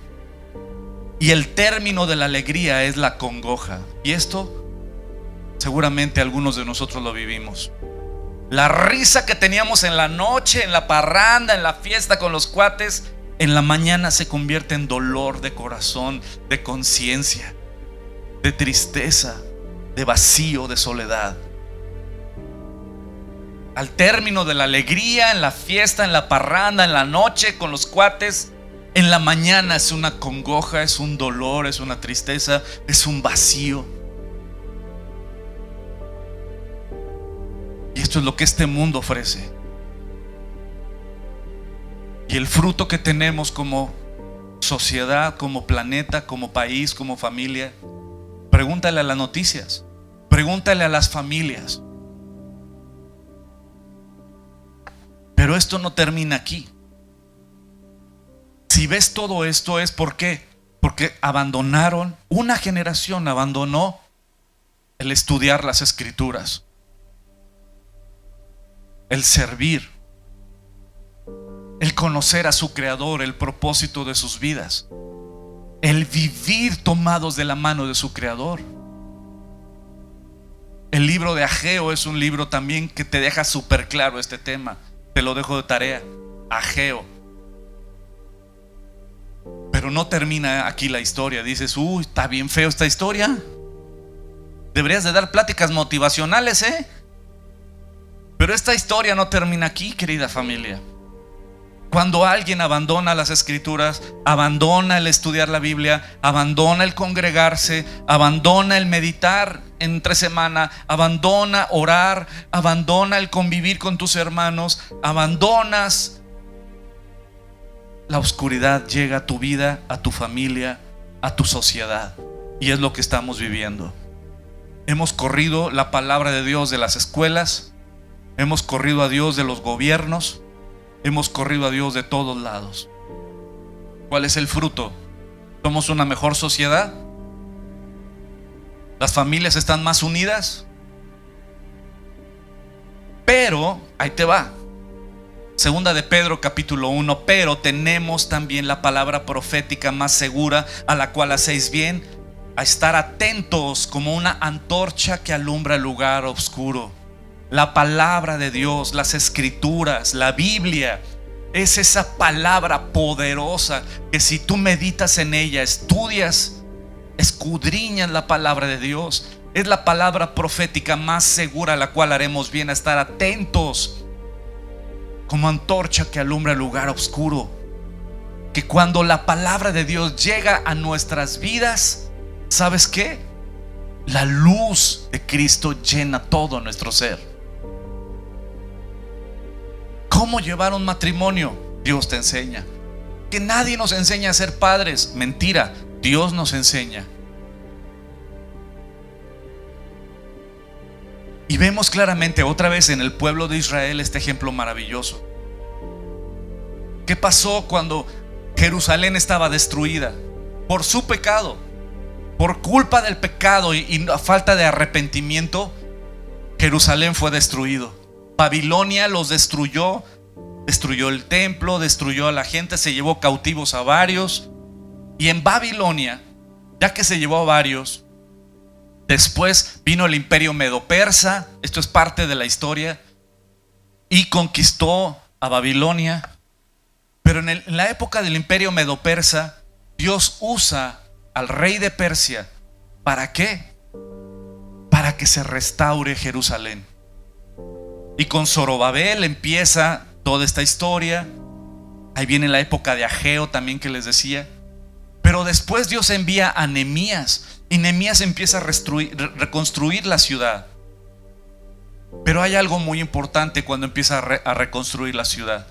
y el término de la alegría es la congoja. Y esto seguramente algunos de nosotros lo vivimos. La risa que teníamos en la noche, en la parranda, en la fiesta con los cuates, en la mañana se convierte en dolor de corazón, de conciencia, de tristeza, de vacío, de soledad. Al término de la alegría, en la fiesta, en la parranda, en la noche con los cuates, en la mañana es una congoja, es un dolor, es una tristeza, es un vacío. Y esto es lo que este mundo ofrece. Y el fruto que tenemos como sociedad, como planeta, como país, como familia, pregúntale a las noticias, pregúntale a las familias. Pero esto no termina aquí. Si ves todo esto, es ¿por qué? Porque abandonaron, una generación abandonó el estudiar las escrituras, el servir, el conocer a su Creador, el propósito de sus vidas, el vivir tomados de la mano de su Creador. El libro de Ageo es un libro también que te deja súper claro este tema. Te lo dejo de tarea, Ageo. Pero no termina aquí la historia. Dices: uy, está bien feo esta historia. Deberías de dar pláticas motivacionales, Pero esta historia no termina aquí, querida familia. Cuando alguien abandona las escrituras, abandona el estudiar la Biblia, abandona el congregarse, abandona el meditar entre semana, abandona orar, abandona el convivir con tus hermanos, abandonas, la oscuridad llega a tu vida, a tu familia, a tu sociedad. Y es lo que estamos viviendo. Hemos corrido la palabra de Dios de las escuelas, hemos corrido a Dios de los gobiernos, hemos corrido a Dios de todos lados. ¿Cuál es el fruto? ¿Somos una mejor sociedad? ¿Las familias están más unidas? Pero, ahí te va. Segunda de Pedro capítulo 1. Pero tenemos también la palabra profética más segura, a la cual hacéis bien a estar atentos como una antorcha que alumbra el lugar oscuro. La palabra de Dios, las escrituras, la Biblia, es esa palabra poderosa que si tú meditas en ella, estudias, escudriñas la palabra de Dios, es la palabra profética más segura, a la cual haremos bien a estar atentos como antorcha que alumbra el lugar oscuro. Que cuando la palabra de Dios llega a nuestras vidas, ¿sabes qué? La luz de Cristo llena todo nuestro ser. ¿Cómo llevar un matrimonio? Dios te enseña. Que nadie nos enseña a ser padres. Mentira, Dios nos enseña. Y vemos claramente otra vez en el pueblo de Israel este ejemplo maravilloso. ¿Qué pasó cuando Jerusalén estaba destruida? Por su pecado, por culpa del pecado y falta de arrepentimiento, Jerusalén fue destruido. Babilonia los destruyó, destruyó el templo, destruyó a la gente, se llevó cautivos a varios. Y en Babilonia, ya que se llevó a varios, después vino el imperio medo-persa, esto es parte de la historia, y conquistó a Babilonia. Pero en la época del imperio medo-persa, Dios usa al rey de Persia. ¿Para qué? Para que se restaure Jerusalén. Y con Zorobabel empieza toda esta historia. Ahí viene la época de Ageo también que les decía. Pero después Dios envía a Nehemías. Y Nehemías empieza a reconstruir la ciudad. Pero hay algo muy importante cuando empieza a reconstruir la ciudad.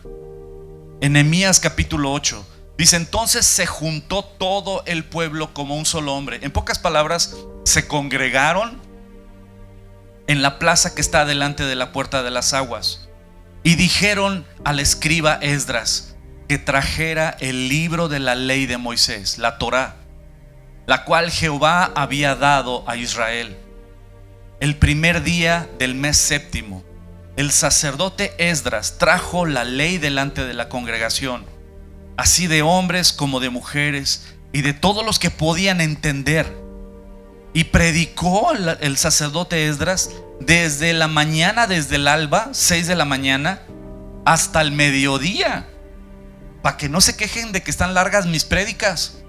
En Nehemías capítulo 8 dice: entonces se juntó todo el pueblo como un solo hombre. En pocas palabras, se congregaron en la plaza que está delante de la puerta de las aguas, y dijeron al escriba Esdras que trajera el libro de la ley de Moisés, la Torá, la cual Jehová había dado a Israel. El primer día del mes séptimo, el sacerdote Esdras trajo la ley delante de la congregación, así de hombres como de mujeres y de todos los que podían entender. Y predicó el sacerdote Esdras desde la mañana, desde el alba, 6 de la mañana, hasta el mediodía, para que no se quejen de que están largas mis prédicas.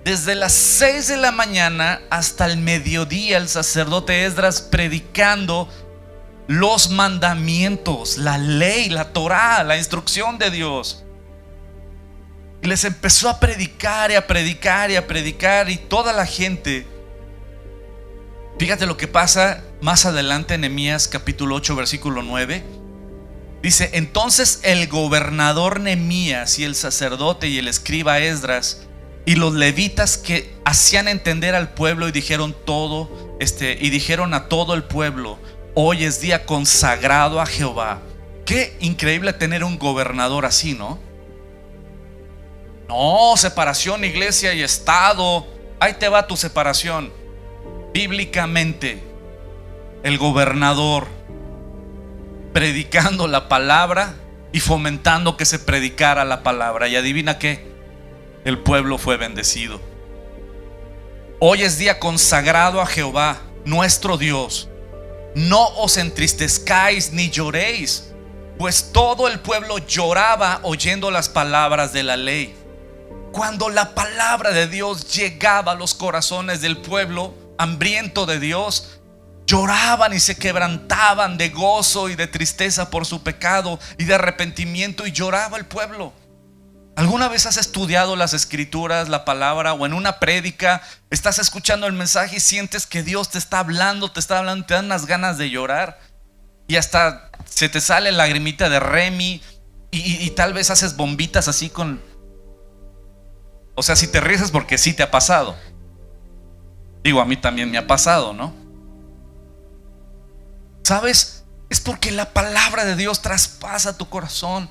Desde las 6 de la mañana hasta el mediodía, el sacerdote Esdras predicando los mandamientos, la ley, la Torá, la instrucción de Dios. Y les empezó a predicar y a predicar y a predicar, y toda la gente. Fíjate lo que pasa más adelante en Nehemías capítulo 8 versículo 9. Dice: entonces el gobernador Nehemías y el sacerdote y el escriba Esdras y los levitas que hacían entender al pueblo, y dijeron a todo el pueblo: hoy es día consagrado a Jehová. Qué increíble tener un gobernador así, ¿no? No, separación iglesia y estado. Ahí te va tu separación. Bíblicamente, el gobernador predicando la palabra y fomentando que se predicara la palabra. Y adivina qué, el pueblo fue bendecido. Hoy es día consagrado a Jehová, nuestro Dios. No os entristezcáis ni lloréis, pues todo el pueblo lloraba oyendo las palabras de la ley. Cuando la palabra de Dios llegaba a los corazones del pueblo hambriento de Dios, lloraban y se quebrantaban de gozo y de tristeza por su pecado y de arrepentimiento, y lloraba el pueblo. ¿Alguna vez has estudiado las escrituras, la palabra, o en una prédica estás escuchando el mensaje y sientes que Dios te está hablando, te dan unas ganas de llorar y hasta se te sale lagrimita de Remy y tal vez haces bombitas así con... O sea, si te ríes es porque sí te ha pasado. Digo, a mí también me ha pasado, ¿no? ¿Sabes? Es porque la palabra de Dios traspasa tu corazón,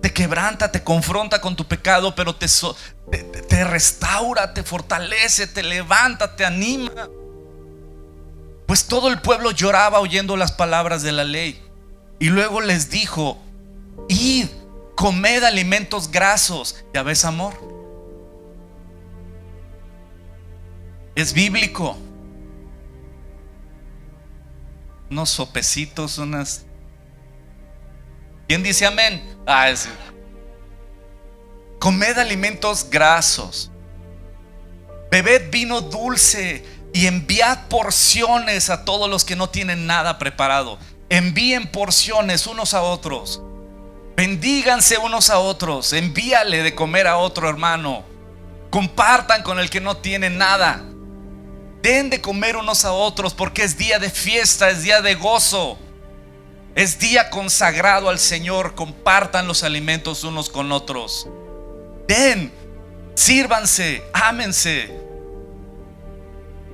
te quebranta, te confronta con tu pecado, pero te restaura, te fortalece, te levanta, te anima. Pues todo el pueblo lloraba oyendo las palabras de la ley. Y luego les dijo: id, comed alimentos grasos. ¿Ya ves, amor? Es bíblico. Unos sopecitos, unas... ¿Quién dice amén? Sí. Comed alimentos grasos, bebed vino dulce y enviad porciones a todos los que no tienen nada preparado. Envíen porciones unos a otros. Bendíganse unos a otros. Envíale de comer a otro hermano. Compartan con el que no tiene nada. Den de comer unos a otros, porque es día de fiesta, es día de gozo, es día consagrado al Señor. Compartan los alimentos unos con otros. Den, sírvanse, ámense.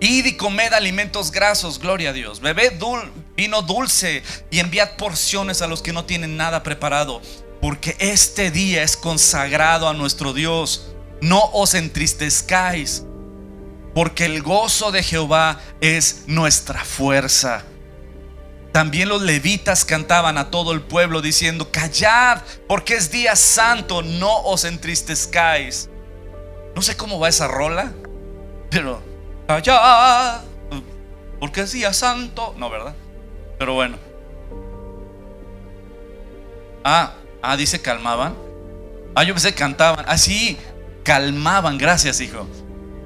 Id y comed alimentos grasos, gloria a Dios. Bebed vino dulce y enviad porciones a los que no tienen nada preparado, porque este día es consagrado a nuestro Dios. No os entristezcáis, porque el gozo de Jehová es nuestra fuerza. También los levitas cantaban a todo el pueblo diciendo: callad, porque es día santo, no os entristezcáis. No sé cómo va esa rola, pero callad, porque es día santo. No, ¿verdad? Pero bueno. Dice calmaban. Yo pensé que cantaban. Sí, calmaban. Gracias, hijo.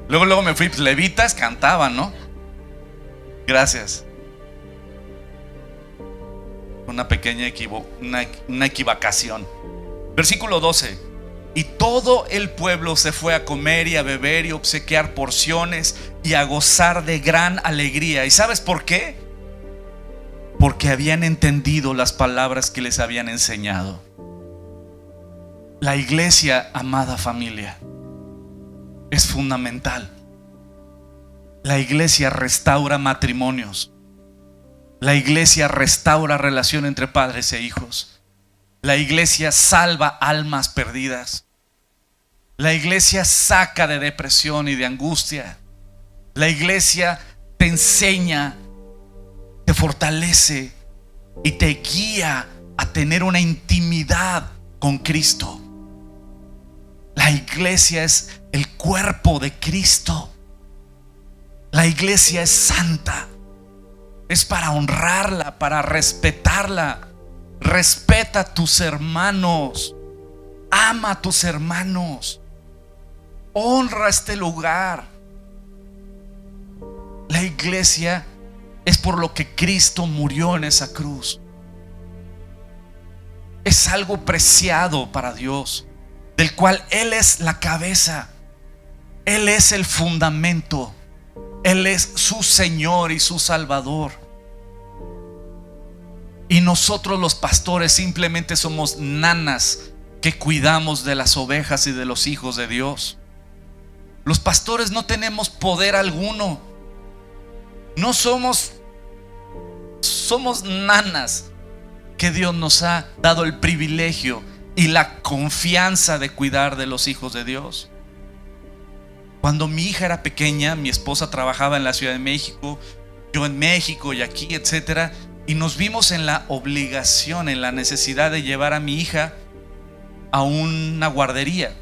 Luego me fui, pues, levitas cantaban, ¿no? Gracias. Una pequeña una equivocación. Versículo 12. Y todo el pueblo se fue a comer y a beber y obsequiar porciones y a gozar de gran alegría. ¿Y sabes por qué? Porque habían entendido las palabras que les habían enseñado. La iglesia, amada familia, es fundamental. La iglesia restaura matrimonios. La iglesia restaura relación entre padres e hijos. La iglesia salva almas perdidas. La iglesia saca de depresión y de angustia. La iglesia te enseña, te fortalece y te guía a tener una intimidad con Cristo. La iglesia es el cuerpo de Cristo. La iglesia es santa. Es para honrarla, para respetarla. Respeta a tus hermanos. Ama a tus hermanos. Honra este lugar. La iglesia es por lo que Cristo murió en esa cruz. Es algo preciado para Dios, del cual Él es la cabeza. Él es el fundamento. Él es su Señor y su Salvador. Y nosotros los pastores simplemente somos nanas que cuidamos de las ovejas y de los hijos de Dios. Los pastores no tenemos poder alguno. No somos nanas que Dios nos ha dado el privilegio y la confianza de cuidar de los hijos de Dios. Cuando mi hija era pequeña, mi esposa trabajaba en la Ciudad de México, yo en México y aquí, etcétera, y nos vimos en la obligación, en la necesidad de llevar a mi hija a una guardería.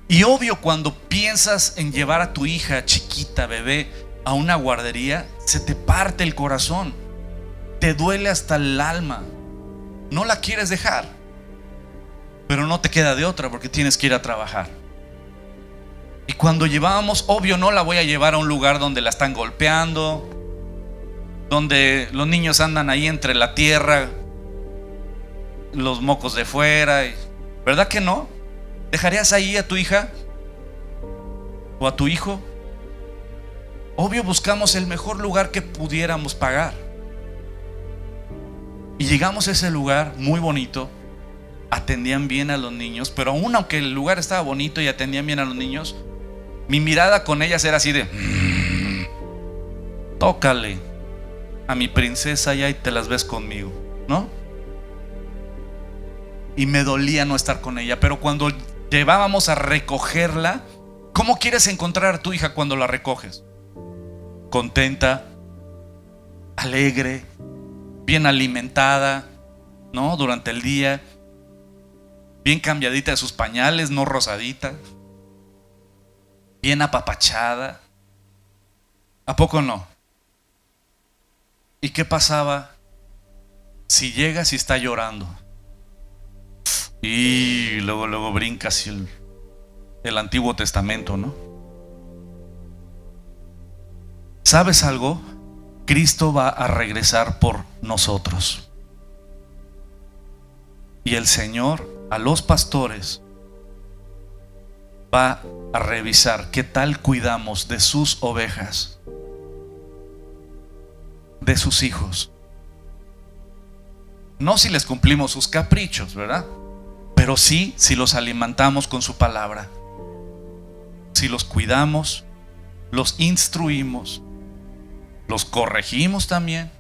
Y obvio, cuando piensas en llevar a tu hija chiquita, bebé, a una guardería, se te parte el corazón, te duele hasta el alma, no la quieres dejar, pero no te queda de otra porque tienes que ir a trabajar. Y cuando llevábamos, obvio, no la voy a llevar a un lugar donde la están golpeando, donde los niños andan ahí entre la tierra, los mocos de fuera, ¿verdad que no? ¿Dejarías ahí a tu hija o a tu hijo? Obvio, buscamos el mejor lugar que pudiéramos pagar. Y llegamos a ese lugar muy bonito. Atendían bien a los niños, pero aún aunque el lugar estaba bonito y atendían bien a los niños, mi mirada con ellas era así de tócale, a mi princesa allá y te las ves conmigo, ¿no? Y me dolía no estar con ella, pero cuando llevábamos a recogerla, ¿cómo quieres encontrar a tu hija cuando la recoges? Contenta, alegre, bien alimentada, ¿no? Durante el día, bien cambiadita de sus pañales, no rosadita, bien apapachada. ¿A poco no? ¿Y qué pasaba si llegas y está llorando? Y luego brincas el Antiguo Testamento, ¿no? ¿Sabes algo? Cristo va a regresar por nosotros. Y el Señor a los pastores va a revisar qué tal cuidamos de sus ovejas, de sus hijos. No si les cumplimos sus caprichos, ¿verdad? Pero sí si los alimentamos con su palabra, si los cuidamos, los instruimos, los corregimos también,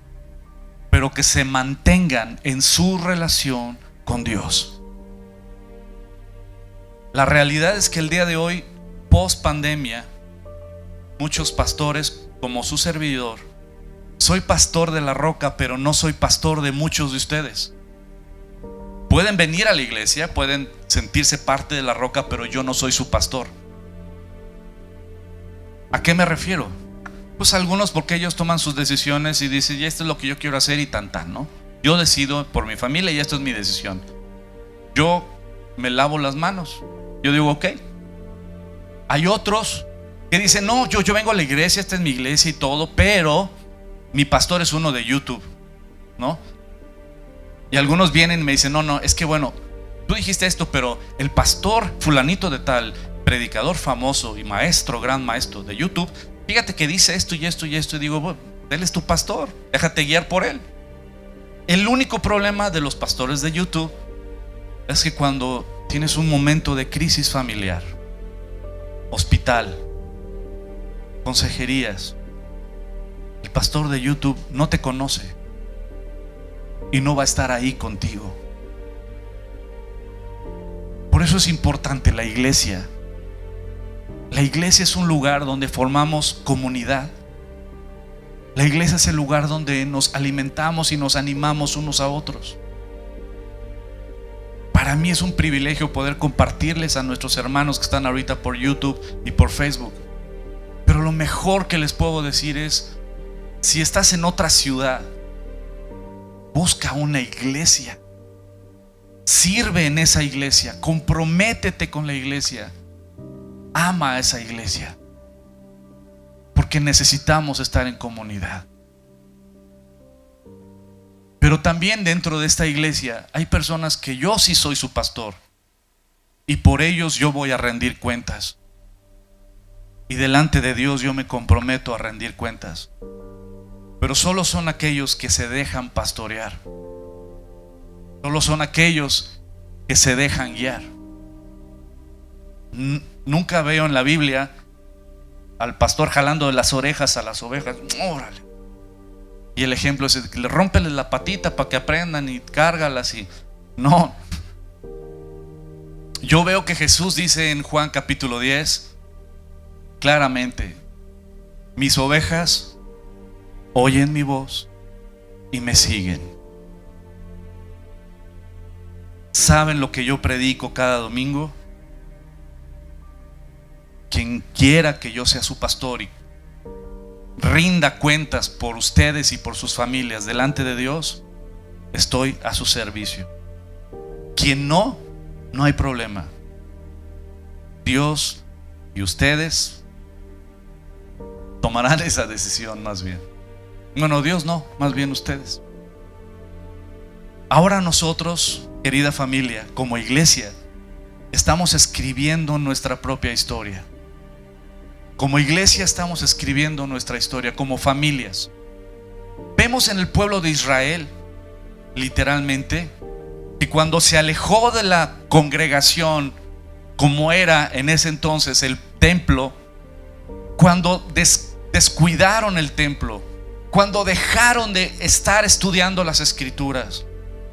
pero que se mantengan en su relación con Dios. La realidad es que el día de hoy, post pandemia, muchos pastores, como su servidor, soy pastor de La Roca, pero no soy pastor de muchos de ustedes. Pueden venir a la iglesia, pueden sentirse parte de La Roca, pero yo no soy su pastor. ¿A qué me refiero? Pues algunos porque ellos toman sus decisiones y dicen, ya esto es lo que yo quiero hacer y tan, ¿no? Yo decido por mi familia y esto es mi decisión. Yo me lavo las manos. Yo digo, ok. Hay otros que dicen, no, yo vengo a la iglesia, esta es mi iglesia y todo, pero mi pastor es uno de YouTube, ¿no? Y algunos vienen y me dicen, no, es que bueno, tú dijiste esto, pero el pastor fulanito de tal, predicador famoso y maestro, gran maestro de YouTube, fíjate que dice esto y esto y esto. Y digo, bueno, él es tu pastor, déjate guiar por él. El único problema de los pastores de YouTube es que cuando tienes un momento de crisis familiar, hospital, consejerías, el pastor de YouTube no te conoce y no va a estar ahí contigo. Por eso es importante la iglesia. La iglesia es un lugar donde formamos comunidad. La iglesia es el lugar donde nos alimentamos y nos animamos unos a otros. Para mí es un privilegio poder compartirles a nuestros hermanos que están ahorita por YouTube y por Facebook. Pero lo mejor que les puedo decir es, si estás en otra ciudad, busca una iglesia. Sirve en esa iglesia, comprométete con la iglesia. Ama a esa iglesia, porque necesitamos estar en comunidad. Pero también dentro de esta iglesia hay personas que yo sí soy su pastor y por ellos yo voy a rendir cuentas. Y delante de Dios yo me comprometo a rendir cuentas. Pero solo son aquellos que se dejan pastorear. Solo son aquellos que se dejan guiar. Nunca veo en la Biblia al pastor jalando de las orejas a las ovejas. Órale. Y el ejemplo es que le rómpeles la patita para que aprendan y cárgalas y no. Yo veo que Jesús dice en Juan capítulo 10 claramente: mis ovejas oyen mi voz y me siguen. ¿Saben lo que yo predico cada domingo? Quien quiera que yo sea su pastor y rinda cuentas por ustedes y por sus familias delante de Dios, estoy a su servicio. Quien no hay problema. Dios y ustedes tomarán esa decisión más bien. Bueno, Dios no, más bien ustedes. Ahora nosotros, querida familia, como iglesia, estamos escribiendo nuestra propia historia. Como iglesia estamos escribiendo nuestra historia, como familias. Vemos en el pueblo de Israel, literalmente, que cuando se alejó de la congregación, como era en ese entonces el templo, cuando descuidaron el templo, cuando dejaron de estar estudiando las Escrituras,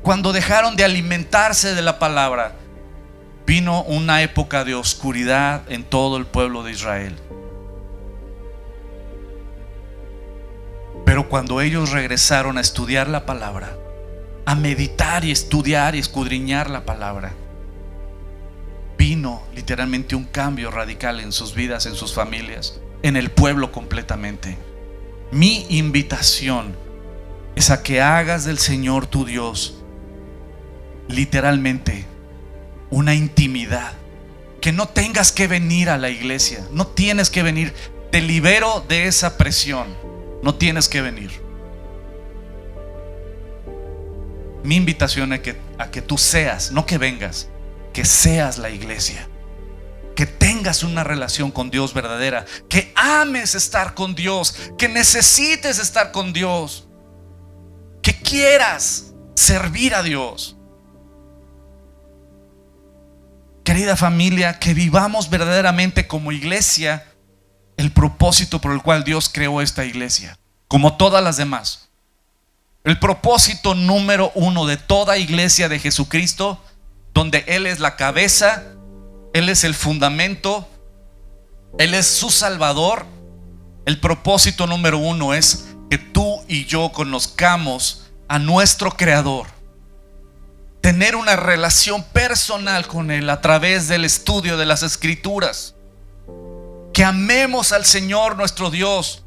cuando dejaron de alimentarse de la palabra, vino una época de oscuridad en todo el pueblo de Israel. Pero cuando ellos regresaron a estudiar la palabra, a meditar y estudiar y escudriñar la palabra, vino literalmente un cambio radical en sus vidas, en sus familias, en el pueblo completamente. Mi invitación es a que hagas del Señor tu Dios literalmente una intimidad, que no tengas que venir a la iglesia, no tienes que venir. Te libero de esa presión, no tienes que venir. Mi invitación es a que tú seas, no que vengas, que seas la iglesia, que tengas una relación con Dios verdadera, que ames estar con Dios, que necesites estar con Dios, que quieras servir a Dios. Querida familia, que vivamos verdaderamente como iglesia el propósito por el cual Dios creó esta iglesia, como todas las demás. El propósito número uno de toda iglesia de Jesucristo, donde Él es la cabeza, Él es el fundamento, Él es su Salvador. El propósito número uno es que tú y yo conozcamos a nuestro Creador, tener una relación personal con Él a través del estudio de las Escrituras, que amemos al Señor nuestro Dios,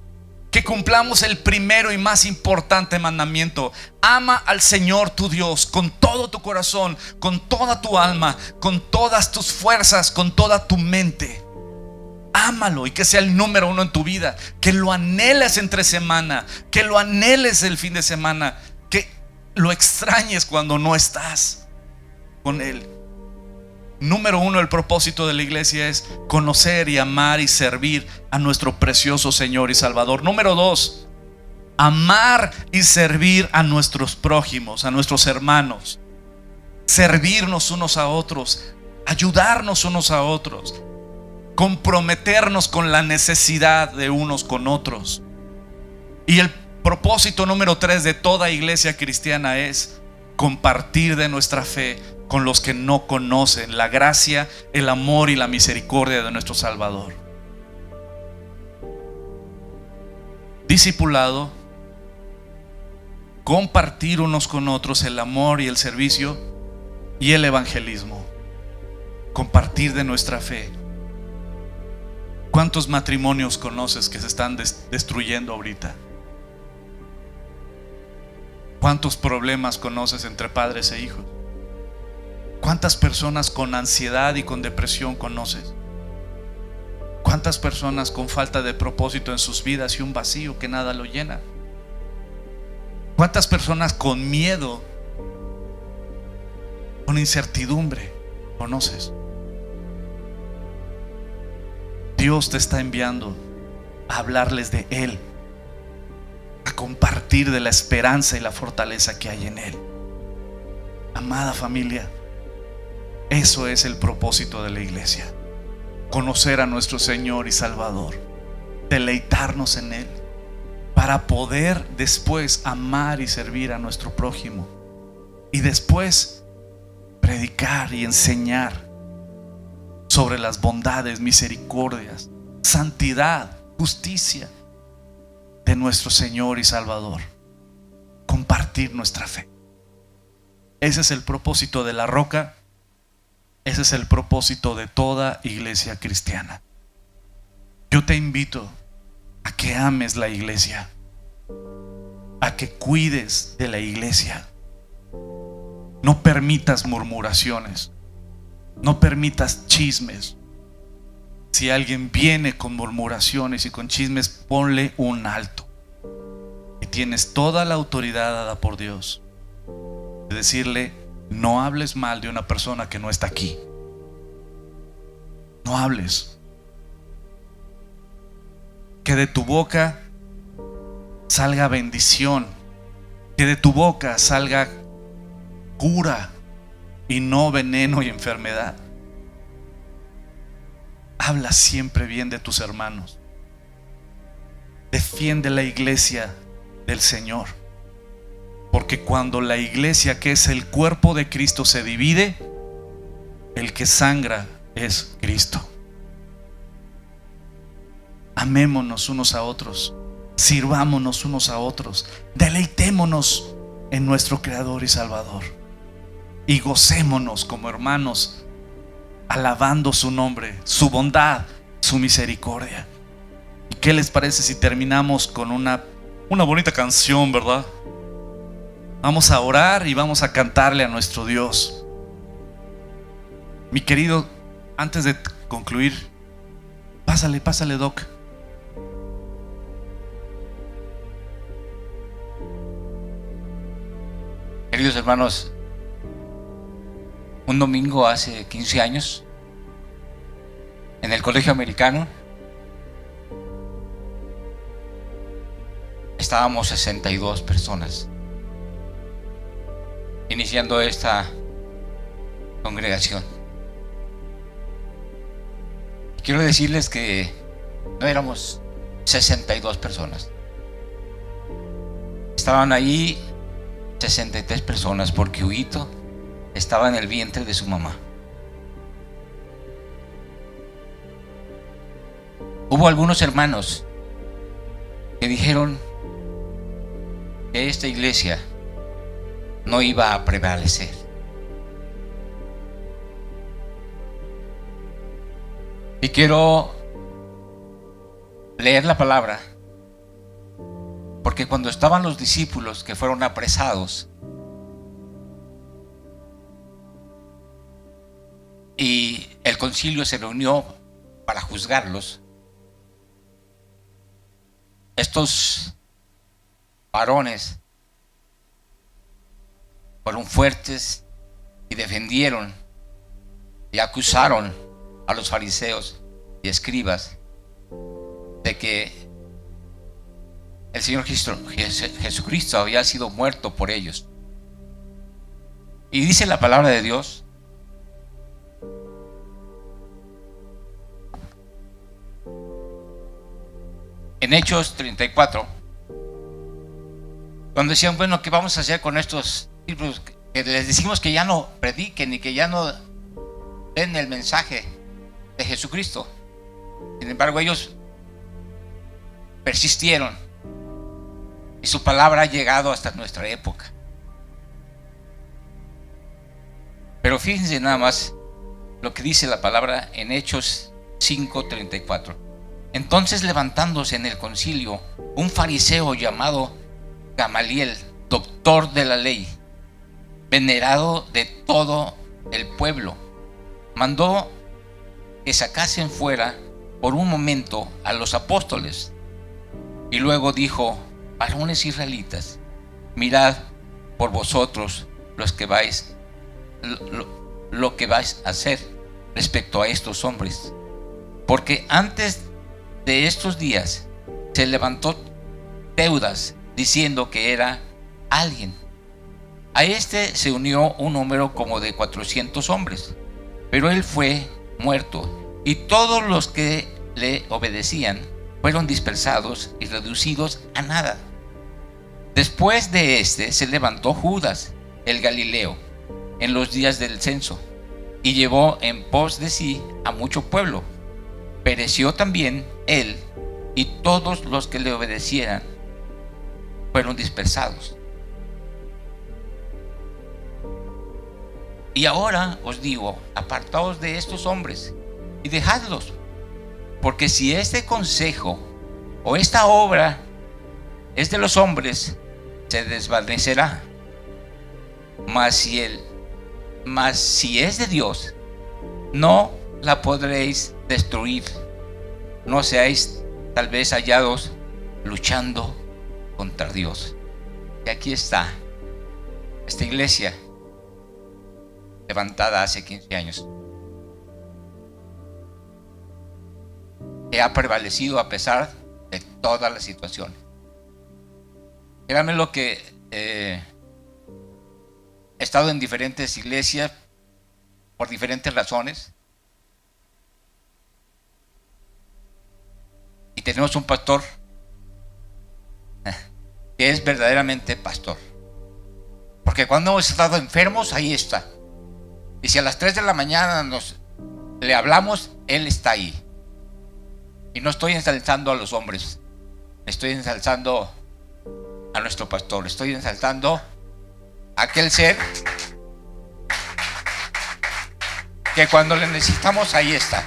que cumplamos el primero y más importante mandamiento: ama al Señor tu Dios con todo tu corazón, con toda tu alma, con todas tus fuerzas, con toda tu mente. Ámalo, y que sea el número uno en tu vida, que lo anheles entre semana, que lo anheles el fin de semana, que lo extrañes cuando no estás con Él. Número uno, el propósito de la iglesia es conocer y amar y servir a nuestro precioso Señor y Salvador. Número dos, amar y servir a nuestros prójimos, a nuestros hermanos. Servirnos unos a otros, ayudarnos unos a otros, comprometernos con la necesidad de unos con otros. Y el propósito número tres de toda iglesia cristiana es compartir de nuestra fe con los que no conocen la gracia, el amor y la misericordia de nuestro Salvador. Discipulado, compartir unos con otros el amor y el servicio, y el evangelismo, compartir de nuestra fe. ¿Cuántos matrimonios conoces que se están destruyendo ahorita? ¿Cuántos problemas conoces entre padres e hijos? ¿Cuántas personas con ansiedad y con depresión conoces? ¿Cuántas personas con falta de propósito en sus vidas y un vacío que nada lo llena? ¿Cuántas personas con miedo, con incertidumbre conoces? Dios te está enviando a hablarles de Él, a compartir de la esperanza y la fortaleza que hay en Él. Amada familia, eso es el propósito de la iglesia: conocer a nuestro Señor y Salvador, deleitarnos en Él, para poder después amar y servir a nuestro prójimo, y después predicar y enseñar sobre las bondades, misericordias, santidad, justicia de nuestro Señor y Salvador. Compartir nuestra fe. Ese es el propósito de La Roca. Ese es el propósito de toda iglesia cristiana. Yo te invito a que ames la iglesia, a que cuides de la iglesia. No permitas murmuraciones, no permitas chismes. Si alguien viene con murmuraciones y con chismes, ponle un alto. Y tienes toda la autoridad dada por Dios de decirle: no hables mal de una persona que no está aquí. No hables. Que de tu boca salga bendición, que de tu boca salga cura y no veneno y enfermedad. Habla siempre bien de tus hermanos. Defiende la iglesia del Señor. Porque cuando la iglesia, que es el cuerpo de Cristo, se divide, el que sangra es Cristo. Amémonos unos a otros, sirvámonos unos a otros, deleitémonos en nuestro Creador y Salvador y gocémonos como hermanos, alabando su nombre, su bondad, su misericordia. ¿Y qué les parece si terminamos con una bonita canción, verdad? Vamos a orar y vamos a cantarle a nuestro Dios. Mi querido, antes de concluir, pásale, Doc. Queridos hermanos, un domingo hace 15 años, en el colegio americano, estábamos 62 personas iniciando esta congregación. Quiero decirles que no éramos 62 personas. Estaban ahí 63 personas, porque Huguito estaba en el vientre de su mamá. Hubo algunos hermanos que dijeron que esta iglesia no iba a prevalecer. Y quiero leer la palabra, porque cuando estaban los discípulos que fueron apresados y el concilio se reunió para juzgarlos, estos varones fueron fuertes y defendieron y acusaron a los fariseos y escribas de que el Señor Jesucristo había sido muerto por ellos. Y dice la palabra de Dios en Hechos 34, cuando decían, bueno, ¿qué vamos a hacer con estos discípulos? Que les decimos que ya no prediquen y que ya no den el mensaje de Jesucristo. Sin embargo, ellos persistieron y su palabra ha llegado hasta nuestra época. Pero fíjense nada más lo que dice la palabra en Hechos 5:34. Entonces, levantándose en el concilio un fariseo llamado Gamaliel, doctor de la ley, venerado de todo el pueblo, mandó que sacasen fuera por un momento a los apóstoles, y luego dijo: varones israelitas, mirad por vosotros lo que vais a hacer respecto a estos hombres, porque antes de estos días se levantó Teudas diciendo que era alguien. A este se unió un número como de 400 hombres, pero él fue muerto, y todos los que le obedecían fueron dispersados y reducidos a nada. Después de este se levantó Judas el Galileo en los días del censo, y llevó en pos de sí a mucho pueblo. Pereció también él, y todos los que le obedecieran fueron dispersados. Y ahora os digo, apartaos de estos hombres y dejadlos, porque si este consejo o esta obra es de los hombres, se desvanecerá. Mas si es de Dios, no la podréis destruir. No seáis tal vez hallados luchando contra Dios. Y aquí está esta iglesia levantada hace 15 años, que ha prevalecido a pesar de todas las situaciones. Créanme lo que he estado en diferentes iglesias por diferentes razones, y tenemos un pastor que es verdaderamente pastor. Porque cuando hemos estado enfermos, ahí está. Y si a las 3 de la mañana le hablamos, Él está ahí. Y no estoy ensalzando a los hombres, estoy ensalzando a nuestro pastor, estoy ensalzando a aquel ser que cuando le necesitamos, ahí está.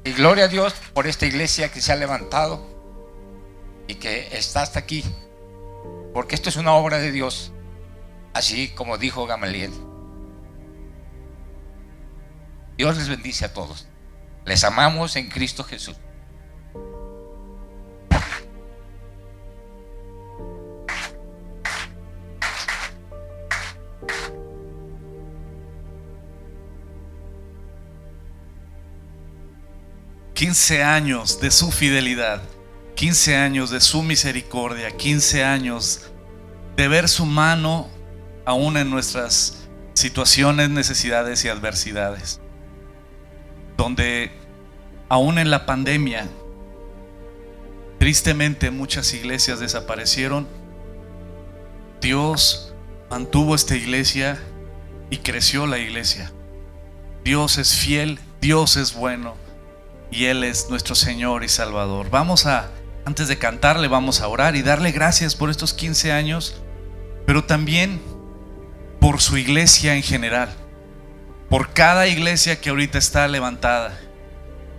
Y gloria a Dios por esta iglesia que se ha levantado y que está hasta aquí, porque esto es una obra de Dios, así como dijo Gamaliel. Dios les bendice a todos. Les amamos en Cristo Jesús. «15 años de su fidelidad, 15 años de su misericordia, 15 años de ver su mano aún en nuestras situaciones, necesidades y adversidades, donde aún en la pandemia tristemente muchas iglesias desaparecieron. Dios mantuvo esta iglesia y creció la iglesia. Dios es fiel, Dios es bueno y Él es nuestro Señor y Salvador. Antes de cantarle, vamos a orar y darle gracias por estos 15 años, pero también por su iglesia en general, por cada iglesia que ahorita está levantada,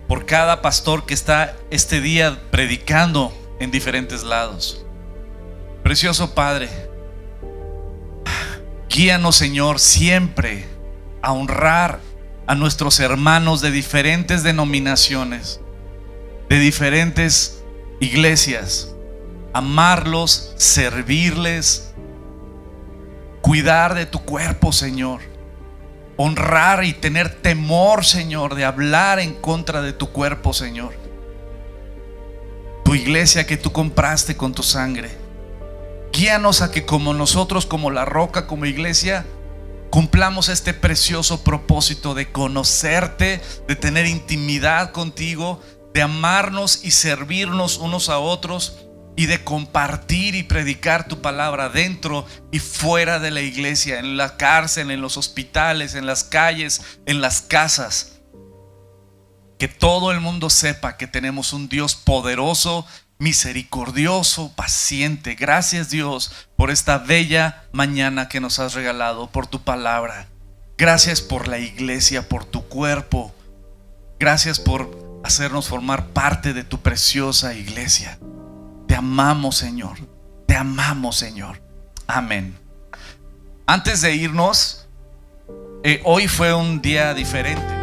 por cada pastor que está este día predicando en diferentes lados. Precioso Padre, guíanos, Señor, siempre a honrar a nuestros hermanos de diferentes denominaciones, de diferentes iglesias, amarlos, servirles, cuidar de tu cuerpo, Señor, honrar y tener temor, Señor, de hablar en contra de tu cuerpo, Señor, tu iglesia que tú compraste con tu sangre. Guíanos a que como nosotros, como La Roca, como iglesia, cumplamos este precioso propósito de conocerte, de tener intimidad contigo, de amarnos y servirnos unos a otros y de compartir y predicar tu palabra dentro y fuera de la iglesia, en la cárcel, en los hospitales, en las calles, en las casas. Que todo el mundo sepa que tenemos un Dios poderoso, misericordioso, paciente. Gracias, Dios, por esta bella mañana que nos has regalado, por tu palabra. Gracias por la iglesia, por tu cuerpo. Gracias por hacernos formar parte de tu preciosa iglesia. Te amamos, Señor. Te amamos, Señor. Amén. Antes de irnos, hoy fue un día diferente.